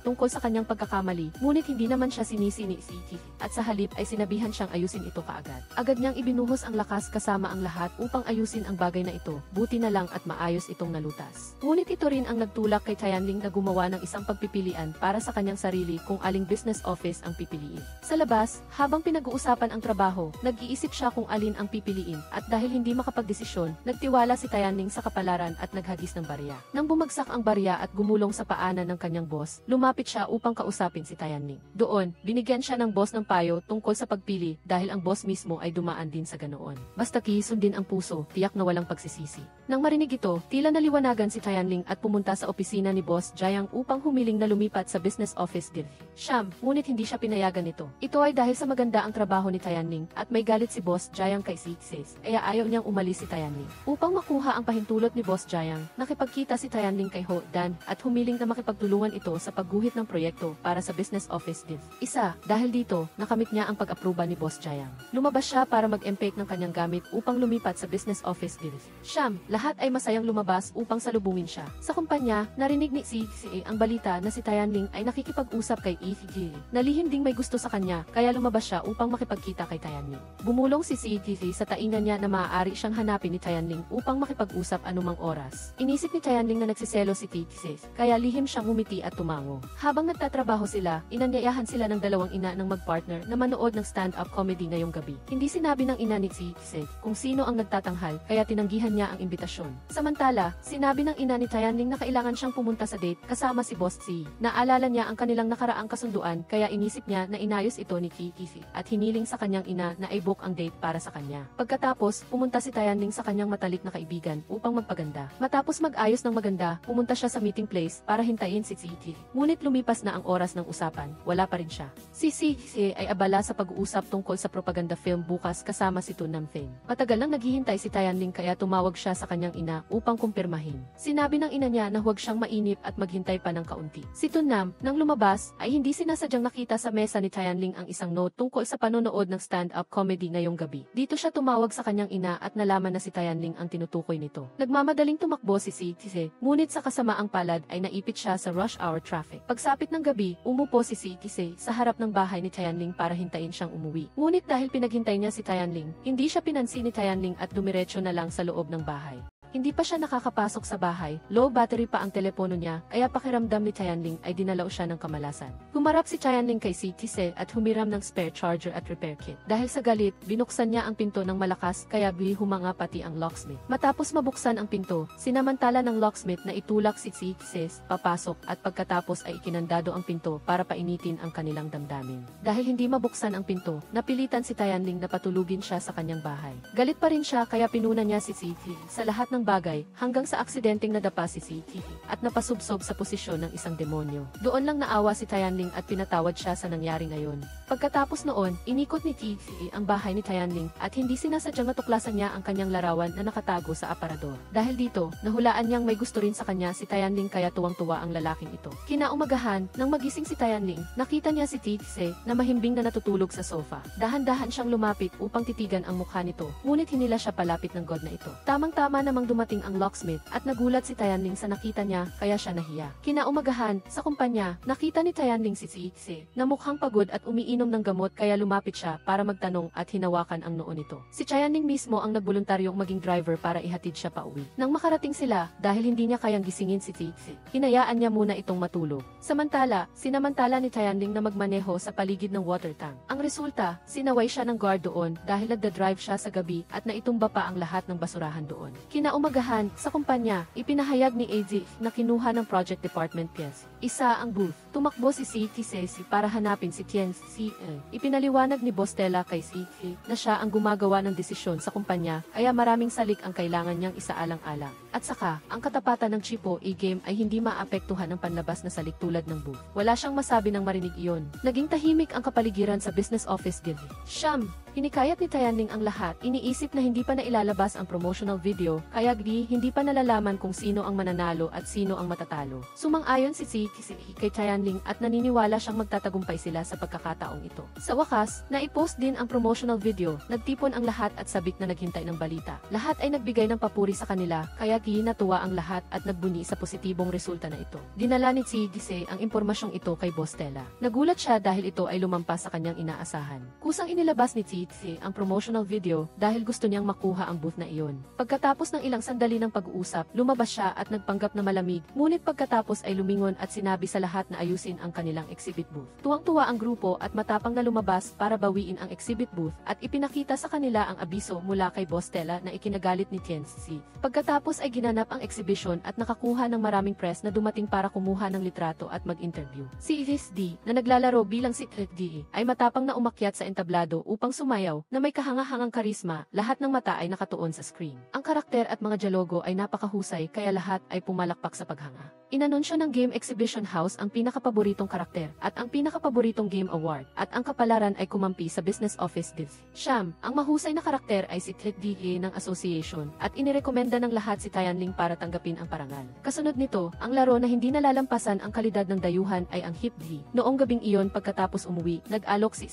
tungkol sa kanyang pagkakamali, ngunit hindi naman siya sinisi ni Ixie at sa halip ay sinabihan siyang ayusin ito kaagad. Agad niyang ibinuhos ang lakas kasama ang lahat upang ayusin ang bagay na ito, buti na lang at maayos itong nalutas. Ngunit ito rin ang nagtulak kay Tianling na gumawa ng isang pagpipilian para sa kanyang sarili kung aling business office ang pipiliin. Sa labas, habang pinag-uusapan ang trabaho, nag-iisip siya kung alin ang pipiliin at dahil hindi makapagdesisyon, nagtiwala si Tianling sa kapalaran at naghagis ng barya. Nang bumagsak ang barya at gumulong sa paanan ng kanyang boss, lumapit siya upang kausapin si Tianling. Doon, binigyan siya ng boss ng payo tungkol sa pagpili dahil ang boss mismo ay dumaan din sa ganoon. Basta sundin ang puso, tiyak na walang pagsisisi. Nang marinig ito, tila naliwanagan si Tianling at pumunta sa opisina ni Boss Jiang upang humiling na lumipat sa business office din. Siyam, ngunit hindi siya pinayagan nito. Ito ay dahil sa maganda ang trabaho ni Tianling at may galit si Boss Jiang kay si Ixie, kaya ayaw niyang umalis si Tianling. Upang makuha ang pahintulot ni Boss Jiang, nakipagkita si Tianling kay Ho Dan at humiling na makipagtulungan ito sa pagguhit ng proyekto para sa business office din. Isa, dahil dito, nakamit niya ang pag-aproba ni Boss Jiang. Lumabas siya para mag-empake ng kanyang gamit upang lumipat sa business office din. Siyam, lahat ay masayang lumabas upang salubungin siya. Sa kumpanya, narinig ni si Ixie ang balita na si Tianling ay nakikipag-usap kay Ixie. Nalihim ding may gusto sa kanya, kaya lumabas siya upang makipagkita kay Tianling. Bumulong si Ixie sa taingan niya na maaari siyang hanapin ni Tianling upang makipag-usap anumang oras. Inisip ni Tianling na nagsiselo si Ixie, kaya lihim siyang umiti at tumango. Habang nagtatrabaho sila, inanyayahan sila ng dalawang ina ng mag-partner na manood ng stand-up comedy ngayong gabi. Hindi sinabi ng ina ni Ixie kung sino ang nagtatanghal, kaya tinanggihan niya ang imbitasyon. Samantala, sinabi ng ina ni Tianling na kailangan siyang pumunta sa date kasama si Boss C. Naalala niya ang kanilang nakaraang kasunduan, kaya inisip niya na inayos ito ni Ixie at hiniling sa kanyang ina na i-book ang date para sa kanya. Pagkatapos, pumunta si Tianling sa kanyang matalik na kaibigan upang magpaganda. Matapos mag-ayos ng maganda, pumunta siya sa meeting place para hintayin si Ixie. Ngunit lumipas na ang oras ng usapan, wala pa rin siya. Si Ixie ay abala sa pag-uusap tungkol sa propaganda film bukas kasama si Tun Nam Feng. Matagal nang naghihintay si Tianling kaya tumawag siya sa kanyang ina upang kumpirmahin. Sinabi ng ina niya na huwag siyang mainip at maghintay pa ng kaunti. Si Tun Nam, nang lumabas, ay hindi sinasadyang nakita sa mesa ni Tianling ang isang note tungkol sa panonood ng stand-up comedy ngayong gabi. Dito siya tumawag sa kanyang ina at nalaman na si Tianling ang tinutukoy nito. Nagmamadaling tumakbo si Ixie, ngunit sa kasamaang palad ay naipit siya sa rush hour traffic. Pagsapit ng gabi, umupo si Ixie sa harap ng bahay ni Tianling para hintayin siyang umuwi. Ngunit dahil pinaghintay niya si Tianling, hindi siya pinansin ni Tianling at dumiretso na lang sa loob ng bahay. Hindi pa siya nakakapasok sa bahay, low battery pa ang telepono niya, kaya pakiramdam ni Tianling ay dinalaw siya ng kamalasan. Humarap si Tianling kay Ixie at humiram ng spare charger at repair kit. Dahil sa galit, binuksan niya ang pinto ng malakas kaya humanga pati ang locksmith. Matapos mabuksan ang pinto, sinamantala ng locksmith na itulak si Ixie papasok at pagkatapos ay ikinandado ang pinto para painitin ang kanilang damdamin. Dahil hindi mabuksan ang pinto, napilitan si Tianling na patulugin siya sa kanyang bahay. Galit pa rin siya kaya pinuna niya si Ixie sa lahat ng bagay hanggang sa aksidenteng nadapa si Ixie at napasubsob sa posisyon ng isang demonyo. Doon lang naawa si Tianling at pinatawad siya sa nangyari ngayon. Pagkatapos noon, inikot ni Ixie ang bahay ni Tianling at hindi sinasadyang natuklasan niya ang kanyang larawan na nakatago sa aparador. Dahil dito, nahulaan niyang may gusto rin sa kanya si Tianling kaya tuwang-tuwa ang lalaking ito. Kinaumagahan, nang magising si Tianling, nakita niya si Ixie na mahimbing na natutulog sa sofa. Dahan-dahan siyang lumapit upang titigan ang mukha nito, ngunit hinila siya palapit ng god na ito. Tamang-tama namang dumating ang locksmith at nagulat si Tianling sa nakita niya kaya siya nahiya. Kinaumagahan, sa kumpanya, nakita ni Tianling si Ixie na mukhang pagod at umiinom ng gamot kaya lumapit siya para magtanong at hinawakan ang noo nito. Si Tianling mismo ang nagboluntaryong maging driver para ihatid siya pauwi. Nang makarating sila, dahil hindi niya kayang gisingin si Ixie, hinayaan niya muna itong matulog. Sinamantala ni Tianling na magmaneho sa paligid ng water tank. Ang resulta, sinaway siya ng guard doon dahil nagda-drive siya sa gabi at naitumba pa ang lahat ng basurahan doon. Kinaumagahan, sa kumpanya, ipinahayag ni AZ na kinuha ng project department PS. Isa ang booth. Tumakbo si Ixie para hanapin si Tian Xie. Ipinaliwanag ni Boss Stella kay Ixie na siya ang gumagawa ng desisyon sa kumpanya kaya maraming salik ang kailangan niyang isaalang-alang. At saka, ang katapatan ng Chipo A-game ay hindi maapektuhan ng panlabas na salik tulad ng booth. Wala siyang masabi nang marinig iyon. Naging tahimik ang kapaligiran sa business office din. Siyam, Hinikayat ni Tianling ang lahat, iniisip na hindi pa na ilalabas ang promotional video, kaya hindi pa nalalaman kung sino ang mananalo at sino ang matatalo. Sumang-ayon si kay Tianling at naniniwala siyang magtatagumpay sila sa pagkakataong ito. Sa wakas, naipost din ang promotional video, nagtipon ang lahat at sabik na naghintay ng balita. Lahat ay nagbigay ng papuri sa kanila, kaya natuwa ang lahat at nagbunyi sa positibong resulta na ito. Dinala ni Gise ang impormasyong ito kay Boss Stella. Nagulat siya dahil ito ay lumampas sa kanyang inaasahan. Kusang inilabas ni Gise ang promotional video dahil gusto niyang makuha ang booth na iyon. Pagkatapos ng ilang sandali ng pag-uusap, lumabas siya at nagpanggap na malamig, ngunit pagkatapos ay lumingon at sinabi sa lahat na ayusin ang kanilang exhibit booth. Tuwang-tuwa ang grupo at matapang na lumabas para bawiin ang exhibit booth at ipinakita sa kanila ang abiso mula kay Boss Stella na ikinagalit ni Tianzi. Pagkatapos ay ginanap ang exhibition at nakakuha ng maraming press na dumating para kumuha ng litrato at mag-interview. Si D, na naglalaro bilang si D, ay matapang na umakyat sa entablado upang sumayaw na may kahangahangang karisma, lahat ng mata ay nakatuon sa screen. Ang karakter at mga dialogo ay napakahusay kaya lahat ay pumalakpak sa paghanga. Inanunsyo ng Game Exhibition House ang pinakapaboritong karakter at ang pinakapaboritong game award at ang kapalaran ay kumampi sa Business Office Div. Siyam, ang mahusay na karakter ay si DA ng Association at inirekomenda ng lahat si Tianling para tanggapin ang parangal. Kasunod nito, ang laro na hindi nalalampasan ang kalidad ng dayuhan ay ang Hip D. Noong gabing iyon pagkatapos umuwi, nag-alok si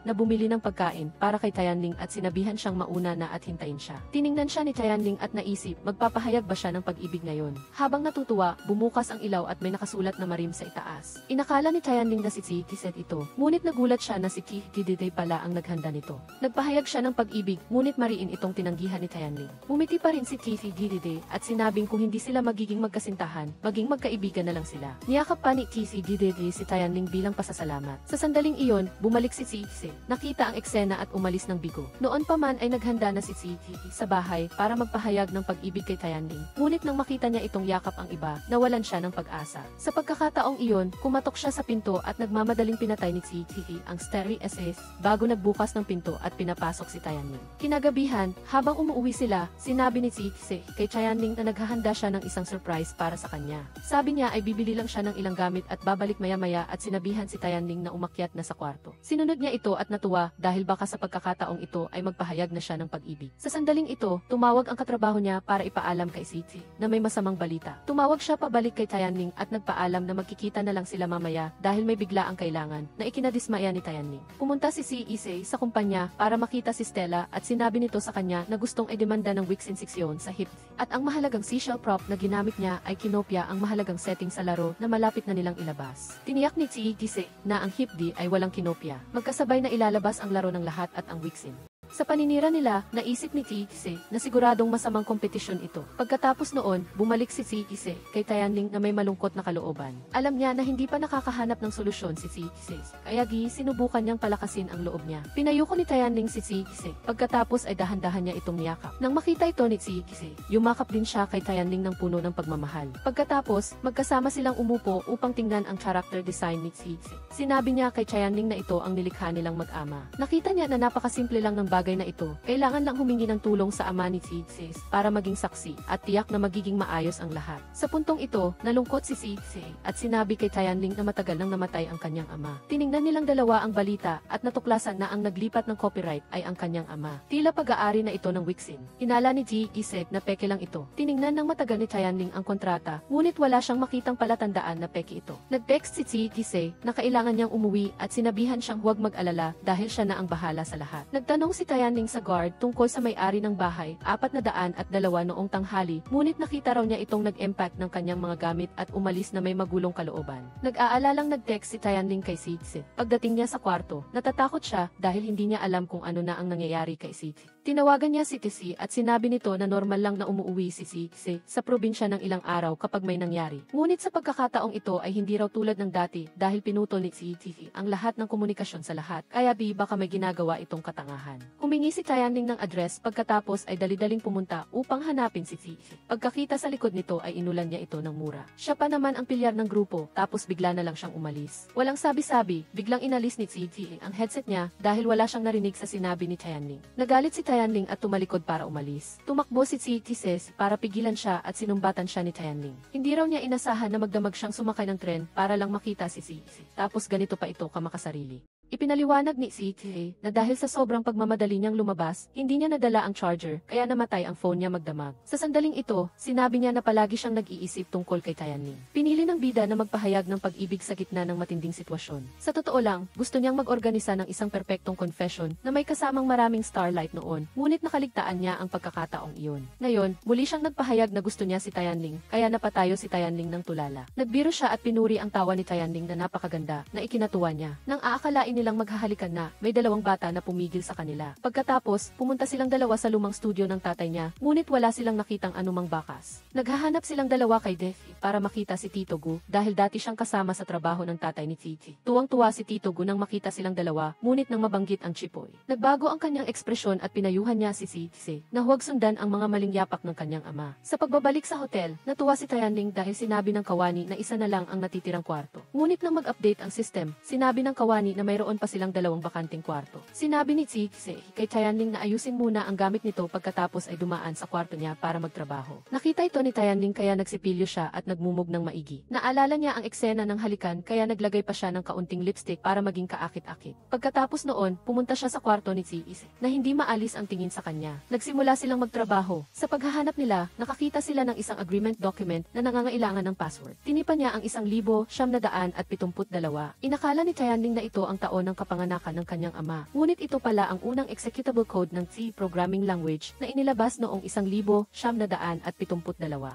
na bumili ng pagkain para kay Tianling at sinabihan siyang mauna na at hintayin siya. Tiningnan siya ni Tianling at naisip magpapahayag ba siya ng pag-ibig ngayon. Habang natutuwa, bumukas ang ilaw at may nakasulat na marim sa itaas. Inakala ni Tianling na si Tiset ito, ngunit nagulat siya na si Didide pala ang naghanda nito. Nagpahayag siya ng pag-ibig, ngunit mariin itong tinanggihan ni Tianling. Bumiti pa rin si Didide at sinabing kung hindi sila magiging magkasintahan, maging magkaibigan na lang sila. Niyakap pa ni Didide si Tianling bilang pasasalamat. Sa sandaling iyon, bumalik si Tise. Nakita ang eksena at umalis ng bigo. Noon pa man ay naghanda na si Tise sa bahay para magpahayag ng pag-ibig kay Tianling. Ngunit nang makita niya itong yakap ang iba, nawalan siya ng pag-asa. Sa pagkakataong iyon, kumatok siya sa pinto at nagmamadaling pinatay ni Tse ang Starry SS bago nagbukas ng pinto at pinapasok si Tianling. Kinagabihan, habang umuwi sila, sinabi ni Tse kay Tianling na naghahanda siya ng isang surprise para sa kanya. Sabi niya ay bibili lang siya ng ilang gamit at babalik maya-maya at sinabihan si Tianling na umakyat na sa kwarto. Sinunod niya ito at natuwa dahil baka sa pagkakataong ito ay magpahayag na siya ng pag-ibig. Sa sandaling ito, tumawag ang katrabaho niya para ipaalam kay Tse na may masamang balita. Tumawag siya pabalik kay Tianling at nagpaalam na magkikita na lang sila mamaya dahil may bigla ang kailangan na ikinadismaya ni Tianling. Pumunta si Ise sa kumpanya para makita si Stella at sinabi nito sa kanya na gustong idemanda ng Wixin seksyon sa hip at ang mahalagang seashell prop na ginamit niya ay kinopya ang mahalagang setting sa laro na malapit na nilang ilabas. Tiniyak ni Ise na ang hip D ay walang kinopya. Magkasabay na ilalabas ang laro ng lahat at ang Wixin. Sa paninira nila, naisip ni Tse na siguradong masamang kompetisyon ito. Pagkatapos noon, bumalik si Tse kay Tianling na may malungkot na kalooban. Alam niya na hindi pa nakakahanap ng solusyon si Tse, kaya sinubukan niyang palakasin ang loob niya. Pinayuko ni Tianling si Tse, pagkatapos ay dahan-dahan niya itong niyakap. Nang makita ito ni Tse, yumakap din siya kay Tianling ng puno ng pagmamahal. Pagkatapos, magkasama silang umupo upang tingnan ang character design ni Tse. Sinabi niya kay Tianling na ito ang nilikha nilang mag-ama. Nakita niya na napakasimple lang ng bagay na ito, kailangan lang humingi ng tulong sa ama ni Tse para maging saksi at tiyak na magiging maayos ang lahat. Sa puntong ito, nalungkot si Tse at sinabi kay Tianling na matagal nang namatay ang kanyang ama. Tiningnan nilang dalawa ang balita at natuklasan na ang naglipat ng copyright ay ang kanyang ama. Tila pag-aari na ito ng Wixin. Hinala ni Tse na peke lang ito. Tiningnan ng matagal ni Tianling ang kontrata, ngunit wala siyang makitang palatandaan na peke ito. Nag-text si Tse na kailangan niyang umuwi at sinabihan siyang huwag mag-alala dahil siya na ang bahala sa lahat. Nagtanong si Tianling sa guard tungkol sa may-ari ng bahay, 402 noong tanghali, ngunit nakita raw niya itong nag-impact ng kanyang mga gamit at umalis na may magulong kalooban. Nag-aalalang nag-text si Tianling kay Tse. Pagdating niya sa kwarto, natatakot siya dahil hindi niya alam kung ano na ang nangyayari kay Tse. Tinawagan niya si Tse at sinabi nito na normal lang na umuwi si Tse sa probinsya ng ilang araw kapag may nangyari. Ngunit sa pagkakataong ito ay hindi raw tulad ng dati dahil pinutol ni Tse ang lahat ng komunikasyon sa lahat, kaya baka may ginagawa itong katangahan. Humingi si Tianling ng address pagkatapos ay dali-daling pumunta upang hanapin si Tse. Pagkakita sa likod nito ay inulan niya ito ng mura. Siya pa naman ang pilyar ng grupo tapos bigla na lang siyang umalis. Walang sabi-sabi, biglang inalis ni Tse ang headset niya dahil wala siyang narinig sa sinabi ni Tianling. Nagalit si Tianling at tumalikod para umalis. Tumakbo si Tse para pigilan siya at sinumbatan siya ni Tianling. Hindi raw niya inasahan na magdamag siyang sumakay ng tren para lang makita si Tse. Tapos ganito pa ito kamakasarili. Ipinaliwanag ni CTA na dahil sa sobrang pagmamadali niyang lumabas, hindi niya nadala ang charger, kaya namatay ang phone niya magdamag. Sa sandaling ito, sinabi niya na palagi siyang nag-iisip tungkol kay Tianling. Pinili ng bida na magpahayag ng pag-ibig sa gitna ng matinding sitwasyon. Sa totoo lang, gusto niyang mag-organisa ng isang perpektong confession na may kasamang maraming starlight noon, ngunit nakaligtaan niya ang pagkakataong iyon. Ngayon, muli siyang nagpahayag na gusto niya si Tianling, kaya napatayo si Tianling ng tulala. Nagbiro siya at pinuri ang tawa ni Tianling na napakaganda, na ikinatuwa niya. Nang aakalain nilang maghahalikan na, may dalawang bata na pumigil sa kanila. Pagkatapos, pumunta silang dalawa sa lumang studio ng tatay niya, ngunit wala silang nakitang anumang bakas. Naghahanap silang dalawa kay Defi para makita si Tito Gu dahil dati siyang kasama sa trabaho ng tatay ni Titi. Tuwang-tuwa si Tito Gu nang makita silang dalawa, ngunit nang mabanggit ang Chipoy. Nagbago ang kanyang ekspresyon at pinayuhan niya si Sisi na huwag sundan ang mga maling yapak ng kanyang ama. Sa pagbabalik sa hotel, natuwa si Tianling dahil sinabi ng kawani na isa na lang ang natitirang kwarto. Ngunit nang mag-update ang system, sinabi ng kawani na mayroon pa silang dalawang bakanting kwarto. Sinabi ni Sisi kay Tianling na ayusin muna ang gamit nito pagkatapos ay dumaan sa kwarto niya para magtrabaho. Nakita ito ni Tianling kaya nagsipilyo siya at nagmumog ng maigi. Naalala niya ang eksena ng halikan kaya naglagay pa siya ng kaunting lipstick para maging kaakit-akit. Pagkatapos noon, pumunta siya sa kwarto ni Sisi na hindi maalis ang tingin sa kanya. Nagsimula silang magtrabaho. Sa paghahanap nila, nakakita sila ng isang agreement document na nangangailangan ng password. Tinipan niya ang 1,772. Inakala ni Tianling na ito ang taon ng kapanganakan ng kanyang ama. Ngunit ito pala ang unang executable code ng C programming language na inilabas noong 1,772.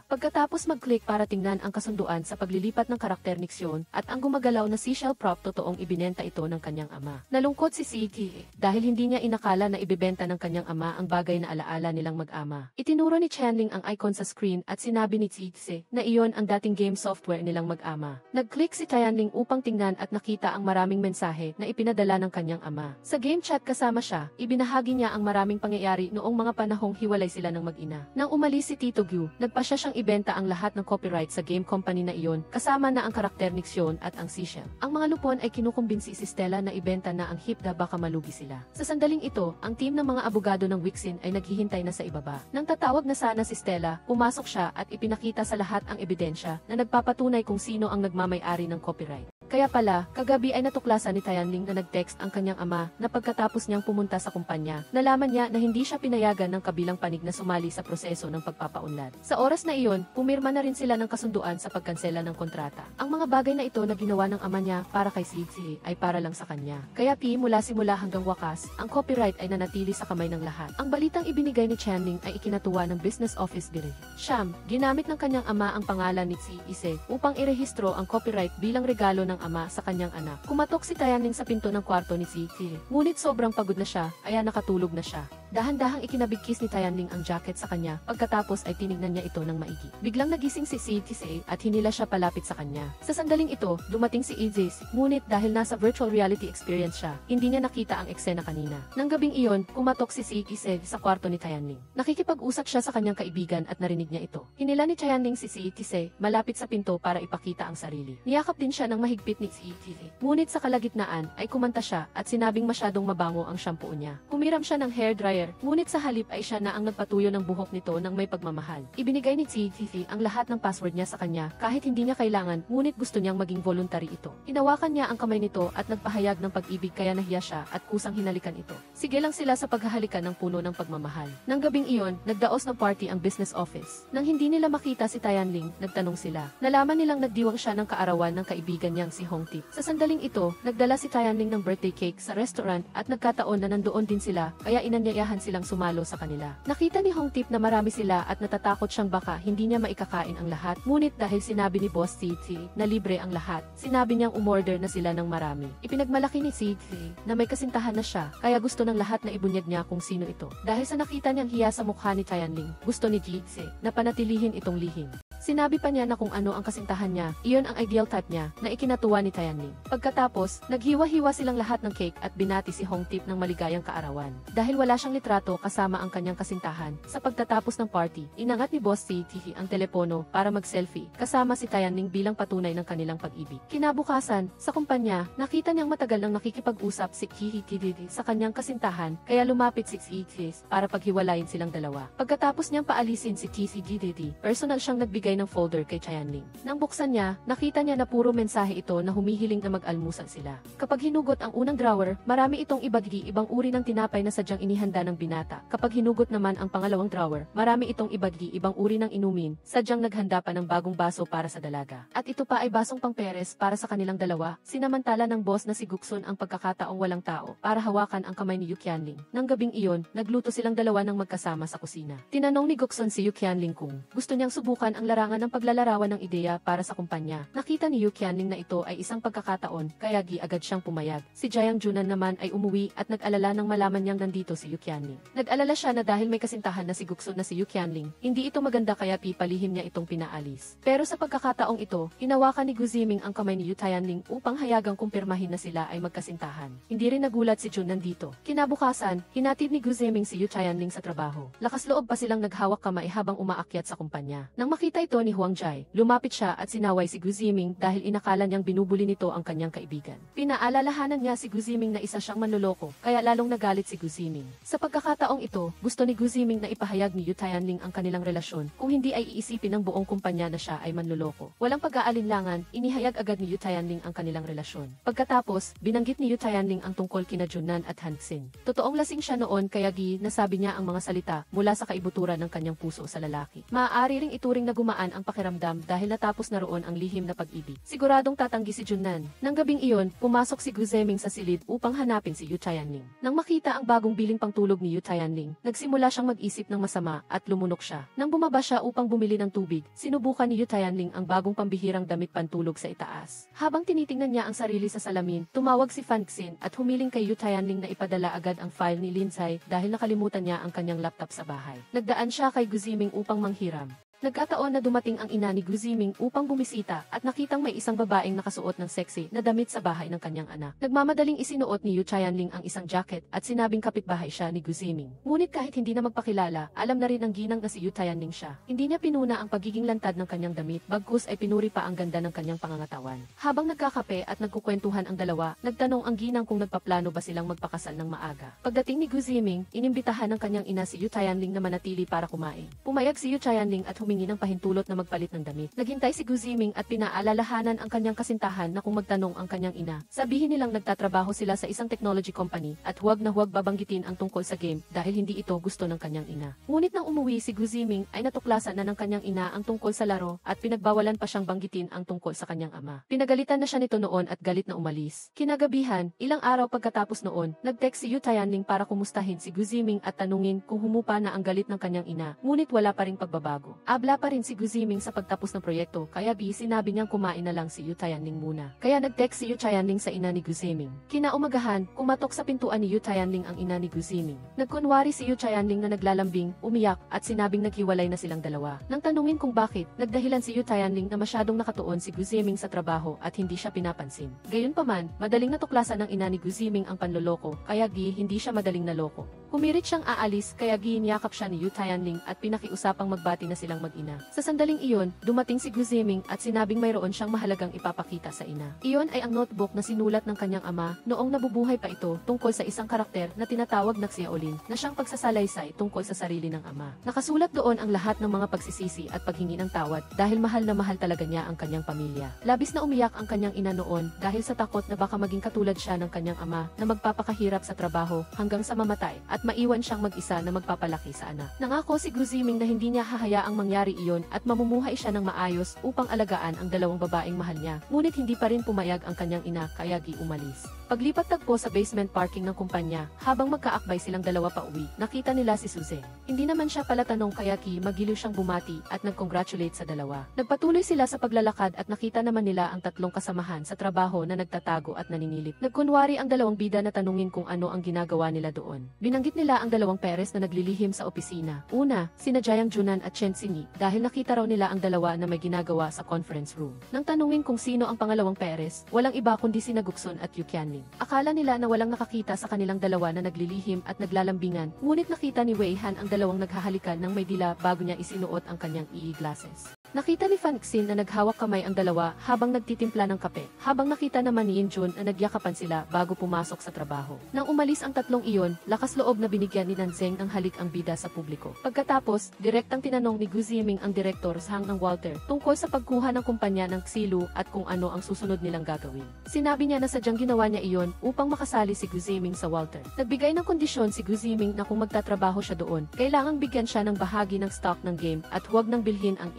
Pagkatapos mag-click para tingnan ang kasunduan sa paglilipat ng karakter niksyon at ang gumagalaw na seashell prop, totoong ibinenta ito ng kanyang ama. Nalungkot si CT dahil hindi niya inakala na ibebenta ng kanyang ama ang bagay na alaala nilang mag-ama. Itinuro ni Tianling ang icon sa screen at sinabi ni Tse na iyon ang dating game software nilang mag-ama. Nag-click si Tianling upang tingnan at nakita ang maraming mensahe na ipinadala ng kanyang ama. Sa game chat kasama siya, ibinahagi niya ang maraming pangyayari noong mga panahong hiwalay sila ng mag-ina. Nang umalis si Tito Gu, nagpasya siyang ibenta ang lahat ng copyright sa game company na iyon, kasama na ang karakter niksyon at ang seashell. Ang mga lupon ay kinukumbinsi si Stella na ibenta na ang hipda baka malugi sila. Sa sandaling ito, ang team ng mga abogado ng Wixin ay naghihintay na sa ibaba. Nang tatawag na sana si Stella, pumasok siya at ipinakita sa lahat ang ebidensya na nagpapatunay kung sino ang nagmamay-ari ng copyright. Kaya pala, kagabi ay natuklasan ni Tianling na nag-text ang kanyang ama na pagkatapos niyang pumunta sa kumpanya, nalaman niya na hindi siya pinayagan ng kabilang panig na sumali sa proseso ng pagpapaunlad. Sa oras na iyon, pumirma na rin sila ng kasunduan sa pagkansela ng kontrata. Ang mga bagay na ito na ginawa ng ama niya para kay Sisi ay para lang sa kanya. Kaya mula simula hanggang wakas, ang copyright ay nanatili sa kamay ng lahat. Ang balitang ibinigay ni Tianling ay ikinatuwa ng business office director. Siyam, ginamit ng kanyang ama ang pangalan ni Sisi upang irehistro ang copyright bilang regalo ng ama sa kanyang anak. Kumatok si Tianling sa pinto ng kwarto ni Sisi. Ngunit sobrang pagod na siya, kaya nakatulog na siya. Dahan-dahang ikinabigkis ni Tianling ang jacket sa kanya, pagkatapos ay tinignan niya ito ng maigi. Biglang nagising si Sisi at hinila siya palapit sa kanya. Sa sandaling ito, dumating si Izis, ngunit dahil nasa virtual reality experience siya, hindi niya nakita ang eksena kanina. Nang gabing iyon, kumatok si Sisi sa kwarto ni Tianling. Nakikipag-usap siya sa kanyang kaibigan at narinig niya ito. Hinila ni Tianling si Sisi malapit sa pinto para ipakita ang sarili. Niyakap din siya ng mahigpit ni Sisi. Ngunit sa kalagitnaan ay kumanta siya at sinabing masyadong mabango ang shampoo niya. Humiram siya ng hairdryer, ngunit sa halip ay siya na ang nagpatuyo ng buhok nito ng may pagmamahal. Ibinigay ni Sisi ang lahat ng password niya sa kanya kahit hindi niya kailangan, ngunit gusto niyang maging voluntary ito. Hinawakan niya ang kamay nito at nagpahayag ng pag-ibig kaya nahiya siya at kusang hinalikan ito. Sige lang sila sa paghahalikan ng puno ng pagmamahal. Nang gabing iyon, nagdaos ng party ang business office. Nang hindi nila makita si Tianling, nagtanong sila. Nalaman nilang nagdiwang siya ng kaarawan ng kaibigan niyang si Hong Tip. Sa sandaling ito, nagdala si Tianling ng birthday cake sa restaurant at nagkataon na nandoon din sila, kaya inanyayahan silang sumalo sa kanila. Nakita ni Hong Tip na marami sila at natatakot siyang baka hindi niya maikakain ang lahat. Ngunit dahil sinabi ni Boss Titi na libre ang lahat, sinabi niyang umorder na sila ng marami. Ipinagmalaki ni Titi na may kasintahan na siya, kaya gusto ng lahat na ibunyag niya kung sino ito. Dahil sa nakita niyang hiya sa mukha ni Tianling, gusto ni Titi na panatilihin itong lihim. Sinabi pa niya na kung ano ang kasintahan niya, iyon ang ideal type niya, na ikinatuwa ni Tianling. Pagkatapos, naghiwa-hiwa silang lahat ng cake at binati si Hong Tip ng maligayang kaarawan. Dahil wala siyang litrato kasama ang kanyang kasintahan, sa pagtatapos ng party, inangat ni Boss Titi ang telepono para mag-selfie, kasama si Tianling bilang patunay ng kanilang pag-ibig. Kinabukasan, sa kumpanya, nakita niyang matagal nang nakikipag-usap si Kiki sa kanyang kasintahan, kaya lumapit si Kiki para paghiwalayin silang dalawa. Pagkatapos niyang paalisin si Kiki, personal siyang nagbigay nagbigay ng folder kay Tianling. Nang buksan niya, nakita niya na puro mensahe ito na humihiling na mag-almusal sila. Kapag hinugot ang unang drawer, marami itong ibang uri ng tinapay na sadyang inihanda ng binata. Kapag hinugot naman ang pangalawang drawer, marami itong ibang uri ng inumin, sadyang naghanda pa ng bagong baso para sa dalaga. At ito pa ay basong pangperes para sa kanilang dalawa, sinamantala ng boss na si Guksun ang pagkakataong walang tao para hawakan ang kamay ni Yu Qianling. Nang gabing iyon, nagluto silang dalawa ng magkasama sa kusina. Tinanong ni Guksun si Yu Qianling kung gusto niyang subukan ang larangan ng paglalarawan ng ideya para sa kumpanya. Nakita ni Yu Qianling na ito ay isang pagkakataon, kaya agad siyang pumayag. Si Jiang Junan naman ay umuwi at nag-alala nang malaman niyang nandito si Yu Qianling. Nag-alala siya na dahil may kasintahan na si Guksun na si Yu Qianling, hindi ito maganda kaya pipalihim niya itong pinaalis. Pero sa pagkakataong ito, hinawakan ni Gu Ziming ang kamay ni Yu Tianling upang hayagang kumpirmahin na sila ay magkasintahan. Hindi rin nagulat si Jun nandito. Kinabukasan, hinatid ni Gu Ziming si Yu Tianling sa trabaho. Lakas loob pa silang naghawak kamay habang umaakyat sa kumpanya. Nang makita ito ni Huang Jai, lumapit siya at sinaway si Gu Ziming dahil inakala niyang binubuli nito ang kanyang kaibigan. Pinaalalahanan niya si Gu Ziming na isa siyang manloloko, kaya lalong nagalit si Gu Ziming. Sa pagkakataong ito, gusto ni Gu Ziming na ipahayag ni Yu Tianling ang kanilang relasyon, kung hindi ay iisipin ng buong kumpanya na siya ay manloloko. Walang pag-aalinlangan, inihayag agad ni Yu Tianling ang kanilang relasyon. Pagkatapos, binanggit ni Yu Tianling ang tungkol kina Junan at Hanxin. Totoong lasing siya noon kaya nasabi niya ang mga salita mula sa kaibuturan ng kanyang puso sa lalaki. Maaari ring ituring na gumaan ang pakiramdam dahil natapos na roon ang lihim na pag-ibig. Siguradong tatanggi si Junan. Nang gabing iyon, pumasok si Gu Ziming sa silid upang hanapin si Yu Tianling. Nang makita ang bagong biling pangtulog ni Yu Tianling, nagsimula siyang mag-isip ng masama at lumunok siya. Nang bumaba siya upang bumili ng tubig, sinubukan ni Yu Tianling ang bagong pambihirang damit pantulog sa itaas. Habang tinitingnan niya ang sarili sa salamin, tumawag si Fan Xin at humiling kay Yu Tianling na ipadala agad ang file ni Lin Cai dahil nakalimutan niya ang kanyang laptop sa bahay. Nagdaan siya kay Gu Ziming upang manghiram. Nagkataon na dumating ang ina ni Gu Ziming upang bumisita at nakitang may isang babaeng nakasuot ng sexy na damit sa bahay ng kanyang anak. Nagmamadaling isinuot ni Yu Tianling ang isang jacket at sinabing kapitbahay siya ni Gu Ziming. Ngunit kahit hindi na magpakilala, alam na rin ng ginang na si Yu Tianling siya. Hindi niya pinuna ang pagiging lantad ng kanyang damit, bagkus ay pinuri pa ang ganda ng kanyang pangangatawan. Habang nagkakape at nagkukwentuhan ang dalawa, nagtanong ang ginang kung nagpaplano ba silang magpakasal ng maaga. Pagdating ni Gu Ziming, inimbitahan ng kanyang ina si Yu Tianling na manatili para kumain. Pumayag si Yu Tianling at humingi ng pahintulot na magpalit ng damit. Naghintay si Gu Ziming at pinaalalahanan ang kanyang kasintahan na kung magtanong ang kanyang ina, sabihin nilang nagtatrabaho sila sa isang technology company at huwag na huwag babanggitin ang tungkol sa game dahil hindi ito gusto ng kanyang ina. Ngunit nang umuwi si Gu Ziming ay natuklasan na ng kanyang ina ang tungkol sa laro at pinagbawalan pa siyang banggitin ang tungkol sa kanyang ama. Pinagalitan na siya nito noon at galit na umalis. Kinagabihan, ilang araw pagkatapos noon, nag-text si Yu Tianling para kumustahin si Gu Ziming at tanungin kung humupa na ang galit ng kanyang ina, ngunit wala pa ring pagbabago. Abla pa rin si Gu Ziming sa pagtapos ng proyekto kaya sinabi niyang kumain na lang si Yu Tianling muna. Kaya nag-text si Yu Tianling sa ina ni Gu Ziming. Kinaumagahan, kumatok sa pintuan ni Yu Tianling ang ina ni Gu Ziming. Nagkunwari si Yu Tianling na naglalambing, umiyak at sinabing naghiwalay na silang dalawa. Nang tanungin kung bakit, nagdahilan si Yu Tianling na masyadong nakatuon si Gu Ziming sa trabaho at hindi siya pinapansin. Gayunpaman, madaling natuklasan ng ina ni Gu Ziming ang panloloko kaya hindi siya madaling naloko. Humirit siyang aalis kaya niyakap siya ni Yu Tianling at pinakiusapang magbati na silang mag-ina. Sa sandaling iyon, dumating si Gu Ziming at sinabing mayroon siyang mahalagang ipapakita sa ina. Iyon ay ang notebook na sinulat ng kanyang ama noong nabubuhay pa ito tungkol sa isang karakter na tinatawag na Xiaolin na siyang pagsasalaysay tungkol sa sarili ng ama. Nakasulat doon ang lahat ng mga pagsisisi at paghingi ng tawad dahil mahal na mahal talaga niya ang kanyang pamilya. Labis na umiyak ang kanyang ina noon dahil sa takot na baka maging katulad siya ng kanyang ama na magpapakahirap sa trabaho hanggang sa mamatay at maiwan siyang mag-isa na magpapalaki sa anak. Nangako si Gu Ziming na hindi niya hahayaang mangyari iyon at mamumuhay siya ng maayos upang alagaan ang dalawang babaeng mahal niya. Ngunit hindi pa rin pumayag ang kanyang ina kaya umalis. Paglipat tagpo sa basement parking ng kumpanya, habang magkaakbay silang dalawa pa uwi, nakita nila si Suze. Hindi naman siya pala tanong kaya magiliw siyang bumati at nag-congratulate sa dalawa. Nagpatuloy sila sa paglalakad at nakita naman nila ang tatlong kasamahan sa trabaho na nagtatago at naninilip. Nagkunwari ang dalawang bida na tanungin kung ano ang ginagawa nila doon. Binanggit nila ang dalawang peres na naglilihim sa opisina. Una, sina Jiang Junan at Chen Xingyi dahil nakita raw nila ang dalawa na may ginagawa sa conference room. Nang tanungin kung sino ang pangalawang peres, walang iba kundi sina Guksun at Yu Qianling. Akala nila na walang nakakita sa kanilang dalawa na naglilihim at naglalambingan, ngunit nakita ni Wei Han ang dalawang naghahalikan ng may dila bago niya isinuot ang kanyang EE glasses. Nakita ni Fan Xin na naghawak kamay ang dalawa habang nagtitimpla ng kape, habang nakita naman ni Yinjun na nagyakapan sila bago pumasok sa trabaho. Nang umalis ang tatlong iyon, lakas loob na binigyan ni Nanzeng ng halik ang bida sa publiko. Pagkatapos, direktang tinanong ni Gu Ziming ang direktor Zhang ng Walter tungkol sa pagkuha ng kumpanya ng Xilu at kung ano ang susunod nilang gagawin. Sinabi niya na sadyang ginawa niya iyon upang makasali si Gu Ziming sa Walter. Nagbigay ng kondisyon si Gu Ziming na kung magtatrabaho siya doon, kailangang bigyan siya ng bahagi ng stock ng game at huwag nang bilhin ang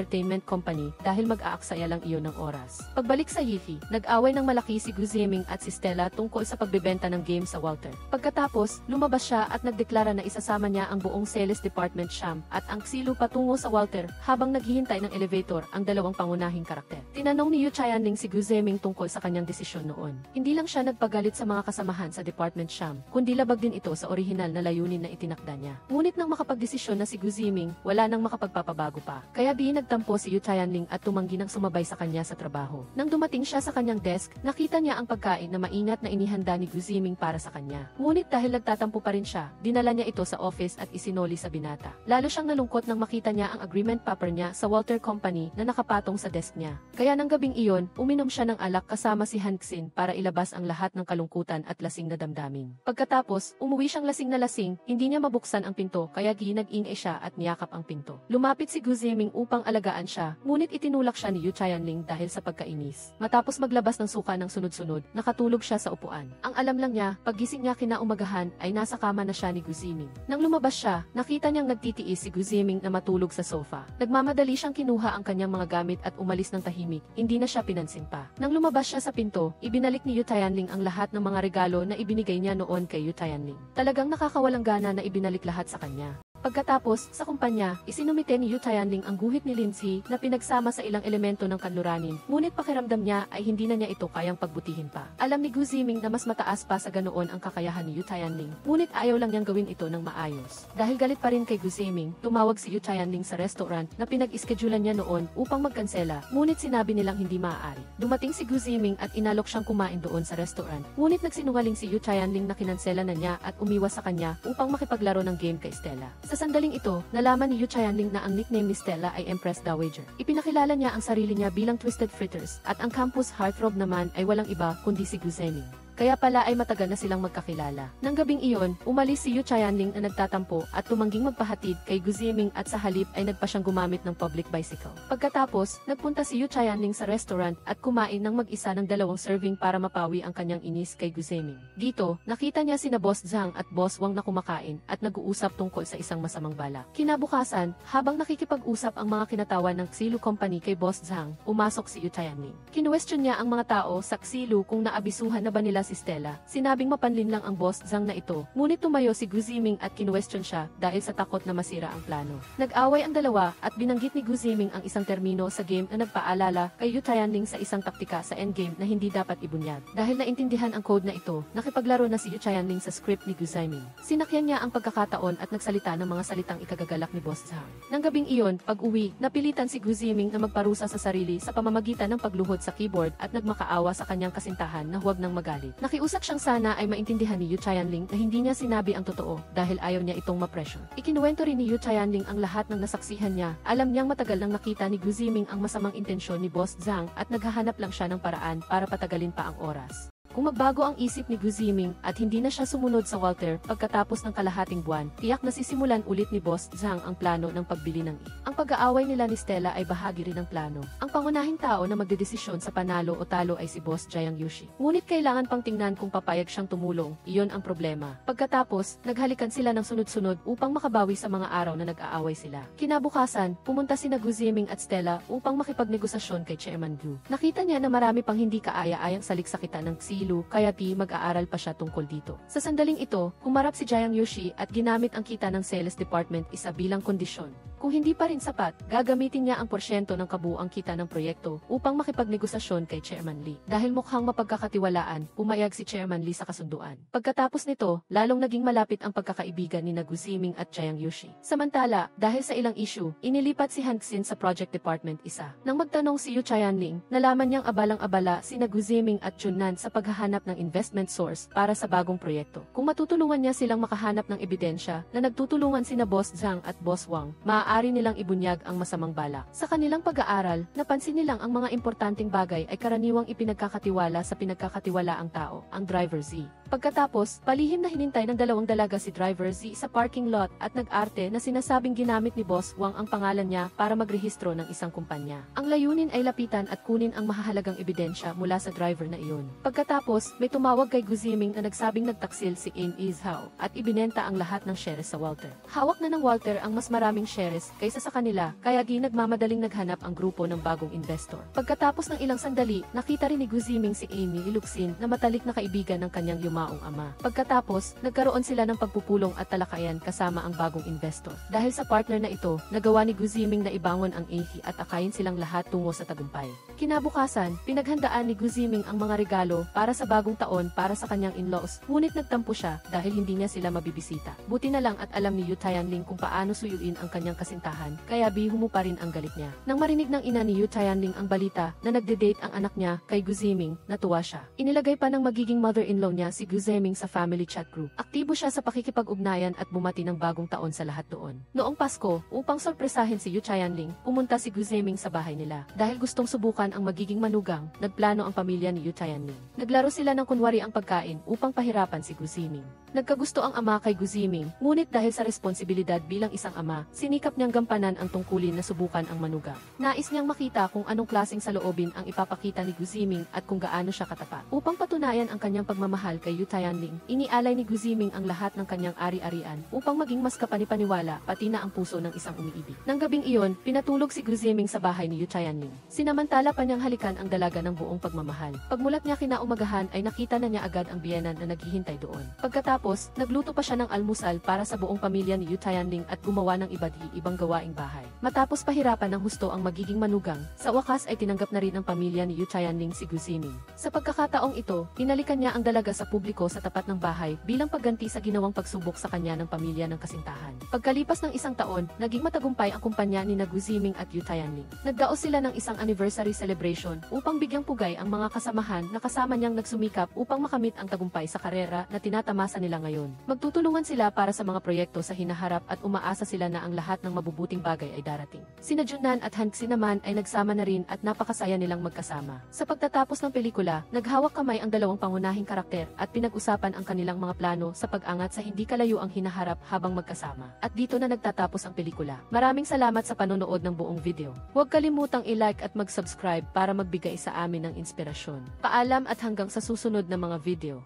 Entertainment Company dahil mag-aaksaya lang iyon ng oras. Pagbalik sa Yifi, nag-away ng malaki si Gu Ziming at si Stella tungkol sa pagbebenta ng game sa Walter. Pagkatapos, lumabas siya at nagdeklara na isasama niya ang buong sales department Sham at ang Xilu patungo sa Walter habang naghihintay ng elevator ang dalawang pangunahing karakter. Tinanong ni Yu Chayanling si Gu Ziming tungkol sa kanyang desisyon noon. Hindi lang siya nagpagalit sa mga kasamahan sa department Sham, kundi labag din ito sa orihinal na layunin na itinakda niya. Ngunit nang makapagdesisyon na si Gu Ziming, wala nang makapagpapabago pa. Kaya nagtampo si Yu Chayanling at tumanggi ng sumabay sa kanya sa trabaho. Nang dumating siya sa kanyang desk, nakita niya ang pagkain na maingat na inihanda ni Gu Ziming para sa kanya. Ngunit dahil nagtatampo pa rin siya, dinala niya ito sa office at isinoli sa binata. Lalo siyang nalungkot nang makita niya ang agreement paper niya sa Walter Company na nakapatong sa desk niya. Kaya nang gabing iyon, uminom siya ng alak kasama si Hanxin para ilabas ang lahat ng kalungkutan at lasing na damdamin. Pagkatapos, umuwi siyang lasing na lasing, hindi niya mabuksan ang pinto kaya ginag-ingay siya at niyakap ang pinto. Lumapit si Gu Ziming upang alagaan siya, ngunit itinulak siya ni Yu Chayanling dahil sa pagkainis. Matapos maglabas ng suka ng sunod-sunod, nakatulog siya sa upuan. Ang alam lang niya, paggising niya kinaumagahan ay nasa kama na siya ni Gu Ziming. Nang lumabas siya, nakita niyang nagtitiis si Gu Ziming na matulog sa sofa. Nagmamadali siyang kinuha ang kanyang mga gamit at umalis ng tahimik, hindi na siya pinansin pa. Nang lumabas siya sa pinto, ibinalik ni Yu Chayanling ang lahat ng mga regalo na ibinigay niya noon kay Yu Chayanling. Talagang nakakawalang gana na ibinalik lahat sa kanya. Pagkatapos, sa kumpanya, isinumite ni Yu Chayanling ang guhit ni Lindsay na pinagsama sa ilang elemento ng kanluranin, ngunit pakiramdam niya ay hindi na niya ito kayang pagbutihin pa. Alam ni Gu Ziming na mas mataas pa sa ganoon ang kakayahan ni Yu Chayanling, ngunit ayaw lang niyang gawin ito ng maayos. Dahil galit pa rin kay Gu Ziming, tumawag si Yu Chayanling sa restaurant na pinag-iskedyulan niya noon upang magkansela, ngunit sinabi nilang hindi maaari. Dumating si Gu Ziming at inalok siyang kumain doon sa restaurant, ngunit nagsinungaling si Yu Chayanling na kinansela na niya at umiwas sa kanya upang makipaglaro ng game kay Stella. Sa sandaling ito, nalaman ni Yu Chayanling na ang nickname ni Stella ay Empress Dowager. Ipinakilala niya ang sarili niya bilang Twisted Fritters at ang campus heartthrob naman ay walang iba kundi si Gu Ziming. Kaya pala ay matagal na silang magkakilala. Nang gabing iyon, umalis si Yu Chayanling na nagtatampo at tumangging magpahatid kay Gu Ziming at sa halip ay nagpa siyang gumamit ng public bicycle. Pagkatapos, nagpunta si Yu Chayanling sa restaurant at kumain ng mag-isa ng 2 serving para mapawi ang kanyang inis kay Gu Ziming. Dito, nakita niya sina Boss Zhang at Boss Wang na kumakain at nag-uusap tungkol sa isang masamang balak. Kinabukasan, habang nakikipag-usap ang mga kinatawan ng Xilu Company kay Boss Zhang, pumasok si Yu Chayanling. Kinuwestiyon niya ang mga tao sa Xilu kung naabisuhan na ba nila si Stella. Sinabing mapanlin lang ang Boss Zhang na ito, ngunit tumayo si Gu Ziming at kinuwestiyon siya dahil sa takot na masira ang plano. Nag-away ang dalawa at binanggit ni Gu Ziming ang isang termino sa game na nagpaalala kay Yu Chayanling sa isang taktika sa endgame na hindi dapat ibunyag. Dahil naintindihan ang code na ito, nakipaglaro na si Yu Chayanling sa script ni Gu Ziming. Sinakyan niya ang pagkakataon at nagsalita ng mga salitang ikagagalak ni Boss Zhang. Nang gabing iyon, pag-uwi, napilitan si Gu Ziming na magparusa sa sarili sa pamamagitan ng pagluhod sa keyboard at nagmakaawa sa kanyang kasintahan na huwag nang magalit. Nakiusap siyang sana ay maintindihan ni Yu Chayanling na hindi niya sinabi ang totoo dahil ayaw niya itong ma-pressure. Ikinuwento rin ni Yu Chayanling ang lahat ng nasaksihan niya. Alam niyang matagal nang nakita ni Gu Ziming ang masamang intensyon ni Boss Zhang at naghahanap lang siya ng paraan para patagalin pa ang oras. Kung magbago ang isip ni Gu Ziming at hindi na siya sumunod sa Walter pagkatapos ng kalahating buwan, tiyak na sisimulan ulit ni Boss Zhang ang plano ng pagbili ng Ang pag-aaway nila ni Stella ay bahagi rin ng plano. Ang pangunahing tao na magdedesisyon sa panalo o talo ay si Boss Jiang Yushi. Ngunit kailangan pang tingnan kung papayag siyang tumulong, iyon ang problema. Pagkatapos, naghalikan sila ng sunod-sunod upang makabawi sa mga araw na nag-aaway sila. Kinabukasan, pumunta sina Gu Ziming at Stella upang makipagnegosasyon kay Chairman Gu. Nakita niya na marami pang hindi kaaya-ayang saliksakitan ng kaya mag-aaral pa siya tungkol dito. Sa sandaling ito, humarap si Jiang Yushi at ginamit ang kita ng sales department isa bilang kondisyon. Kung hindi pa rin sapat, gagamitin niya ang porsyento ng kabuuang kita ng proyekto upang makipagnegosasyon kay Chairman Lee. Dahil mukhang mapagkakatiwalaan, pumayag si Chairman Lee sa kasunduan. Pagkatapos nito, lalong naging malapit ang pagkakaibigan ni Gu Ziming at Jiang Yushi. Samantala, dahil sa ilang issue, inilipat si Hanxin sa project department isa. Nang magtanong si Yu Chayanling, nalaman niyang abalang-abala si Gu Ziming at Chunnan sa paghahanap ng investment source para sa bagong proyekto. Kung matutulungan niya silang makahanap ng ebidensya na nagtutulungan sina Boss Zhang at Boss Wang, maaari maaari nilang ibunyag ang masamang balak. Sa kanilang pag-aaral, napansin nilang ang mga importanteng bagay ay karaniwang ipinagkakatiwala sa pinagkakatiwalaang tao, ang Driver Z. Pagkatapos, palihim na hinintay ng dalawang dalaga si Driver Z sa parking lot at nag-arte na sinasabing ginamit ni Boss Wang ang pangalan niya para magrehistro ng isang kumpanya. Ang layunin ay lapitan at kunin ang mahahalagang ebidensya mula sa driver na iyon. Pagkatapos, may tumawag kay Gu Ziming na nagsabing nagtaksil si Aim Izhao at ibinenta ang lahat ng shares sa Walter. Hawak na ng Walter ang mas maraming shares kaysa sa kanila, kaya nagmamadaling naghanap ang grupo ng bagong investor. Pagkatapos ng ilang sandali, nakita rin ni Gu Ziming si Amy Iluksin na matalik na kaibigan ng kanyang yumaong ama. Pagkatapos, nagkaroon sila ng pagpupulong at talakayan kasama ang bagong investor. Dahil sa partner na ito, nagawa ni Gu Ziming na ibangon ang Ahi at akayin silang lahat tungo sa tagumpay. Kinabukasan, pinaghandaan ni Gu Ziming ang mga regalo para sa bagong taon para sa kanyang in-laws, ngunit nagtampo siya dahil hindi niya sila mabibisita. Buti na lang at alam ni Yu Tianling kung paano suyuin ang kanyang kasintahan, kaya bihumo pa rin ang galit niya. Nang marinig ng ina ni Yu Tianling ang balita na nagde-date ang anak niya kay Gu Ziming, natuwa siya. Inilagay pa ng magiging mother-in-law niya si Gu Ziming sa family chat group. Aktibo siya sa pakikipag-ugnayan at bumati ng bagong taon sa lahat doon. Noong Pasko, upang sorpresahin si Yu Tianling, pumunta si Gu Ziming sa bahay nila. Dahil gustong subukan ang magiging manugang, nagplano ang pamilya ni Yu Tianling. Naglaro sila ng kunwari ang pagkain upang pahirapan si Gu Ziming. Nagkagusto ang ama kay Gu Ziming, ngunit dahil sa responsibilidad bilang isang ama, sinikap niyang gampanan ang tungkulin na subukan ang manugang. Nais niyang makita kung anong klaseng saloobin ang ipapakita ni Gu Ziming at kung gaano siya katapat. Upang patunayan ang kanyang pagmamahal kay Yu Tianling, inialay ni Gu Ziming ang lahat ng kanyang ari-arian upang maging mas kapanipaniwala pati na ang puso ng isang umiibig. Nang gabing iyon, pinatulog si Gu Ziming sa bahay ni Yu Tianling. Sinamantala pa niyang halikan ang dalaga ng buong pagmamahal. Pagmulat niya kinaumagahan ay nakita na niya agad ang biyenan na naghihintay doon. Pagkatapos, nagluto pa siya ng almusal para sa buong pamilya ni Yu Tianling at gumawa ng iba't ibang gawaing bahay. Matapos pahirapan ng husto ang magiging manugang, sa wakas ay tinanggap na rin ng pamilya ni Yu Tianling si Gu Ziming. Sa pagkakataong ito, hinalikan niya ang dalaga sa publiko sa tapat ng bahay bilang pagganti sa ginawang pagsubok sa kanya ng pamilya ng kasintahan. Pagkalipas ng isang taon, naging matagumpay ang kumpanya ni Gu Ziming at Yu Tianling. Nagdaos sila ng isang anniversary celebration upang bigyang pugay ang mga kasamahan na kasama niyang nagsumikap upang makamit ang tagumpay sa karera na tinatamasa nila ngayon. Magtutulungan sila para sa mga proyekto sa hinaharap at umaasa sila na ang lahat ng mabubuting bagay ay darating. Sina Junan at Hanxi naman ay nagsama na rin at napakasaya nilang magkasama. Sa pagtatapos ng pelikula, naghawak kamay ang dalawang pangunahing karakter at pinag-usapan ang kanilang mga plano sa pag-angat sa hindi kalayo ang hinaharap habang magkasama. At dito na nagtatapos ang pelikula. Maraming salamat sa panonood ng buong video. Huwag kalimutang i-like at mag-subscribe para magbigay sa amin ng inspirasyon. Paalam at hanggang sa susunod na mga video.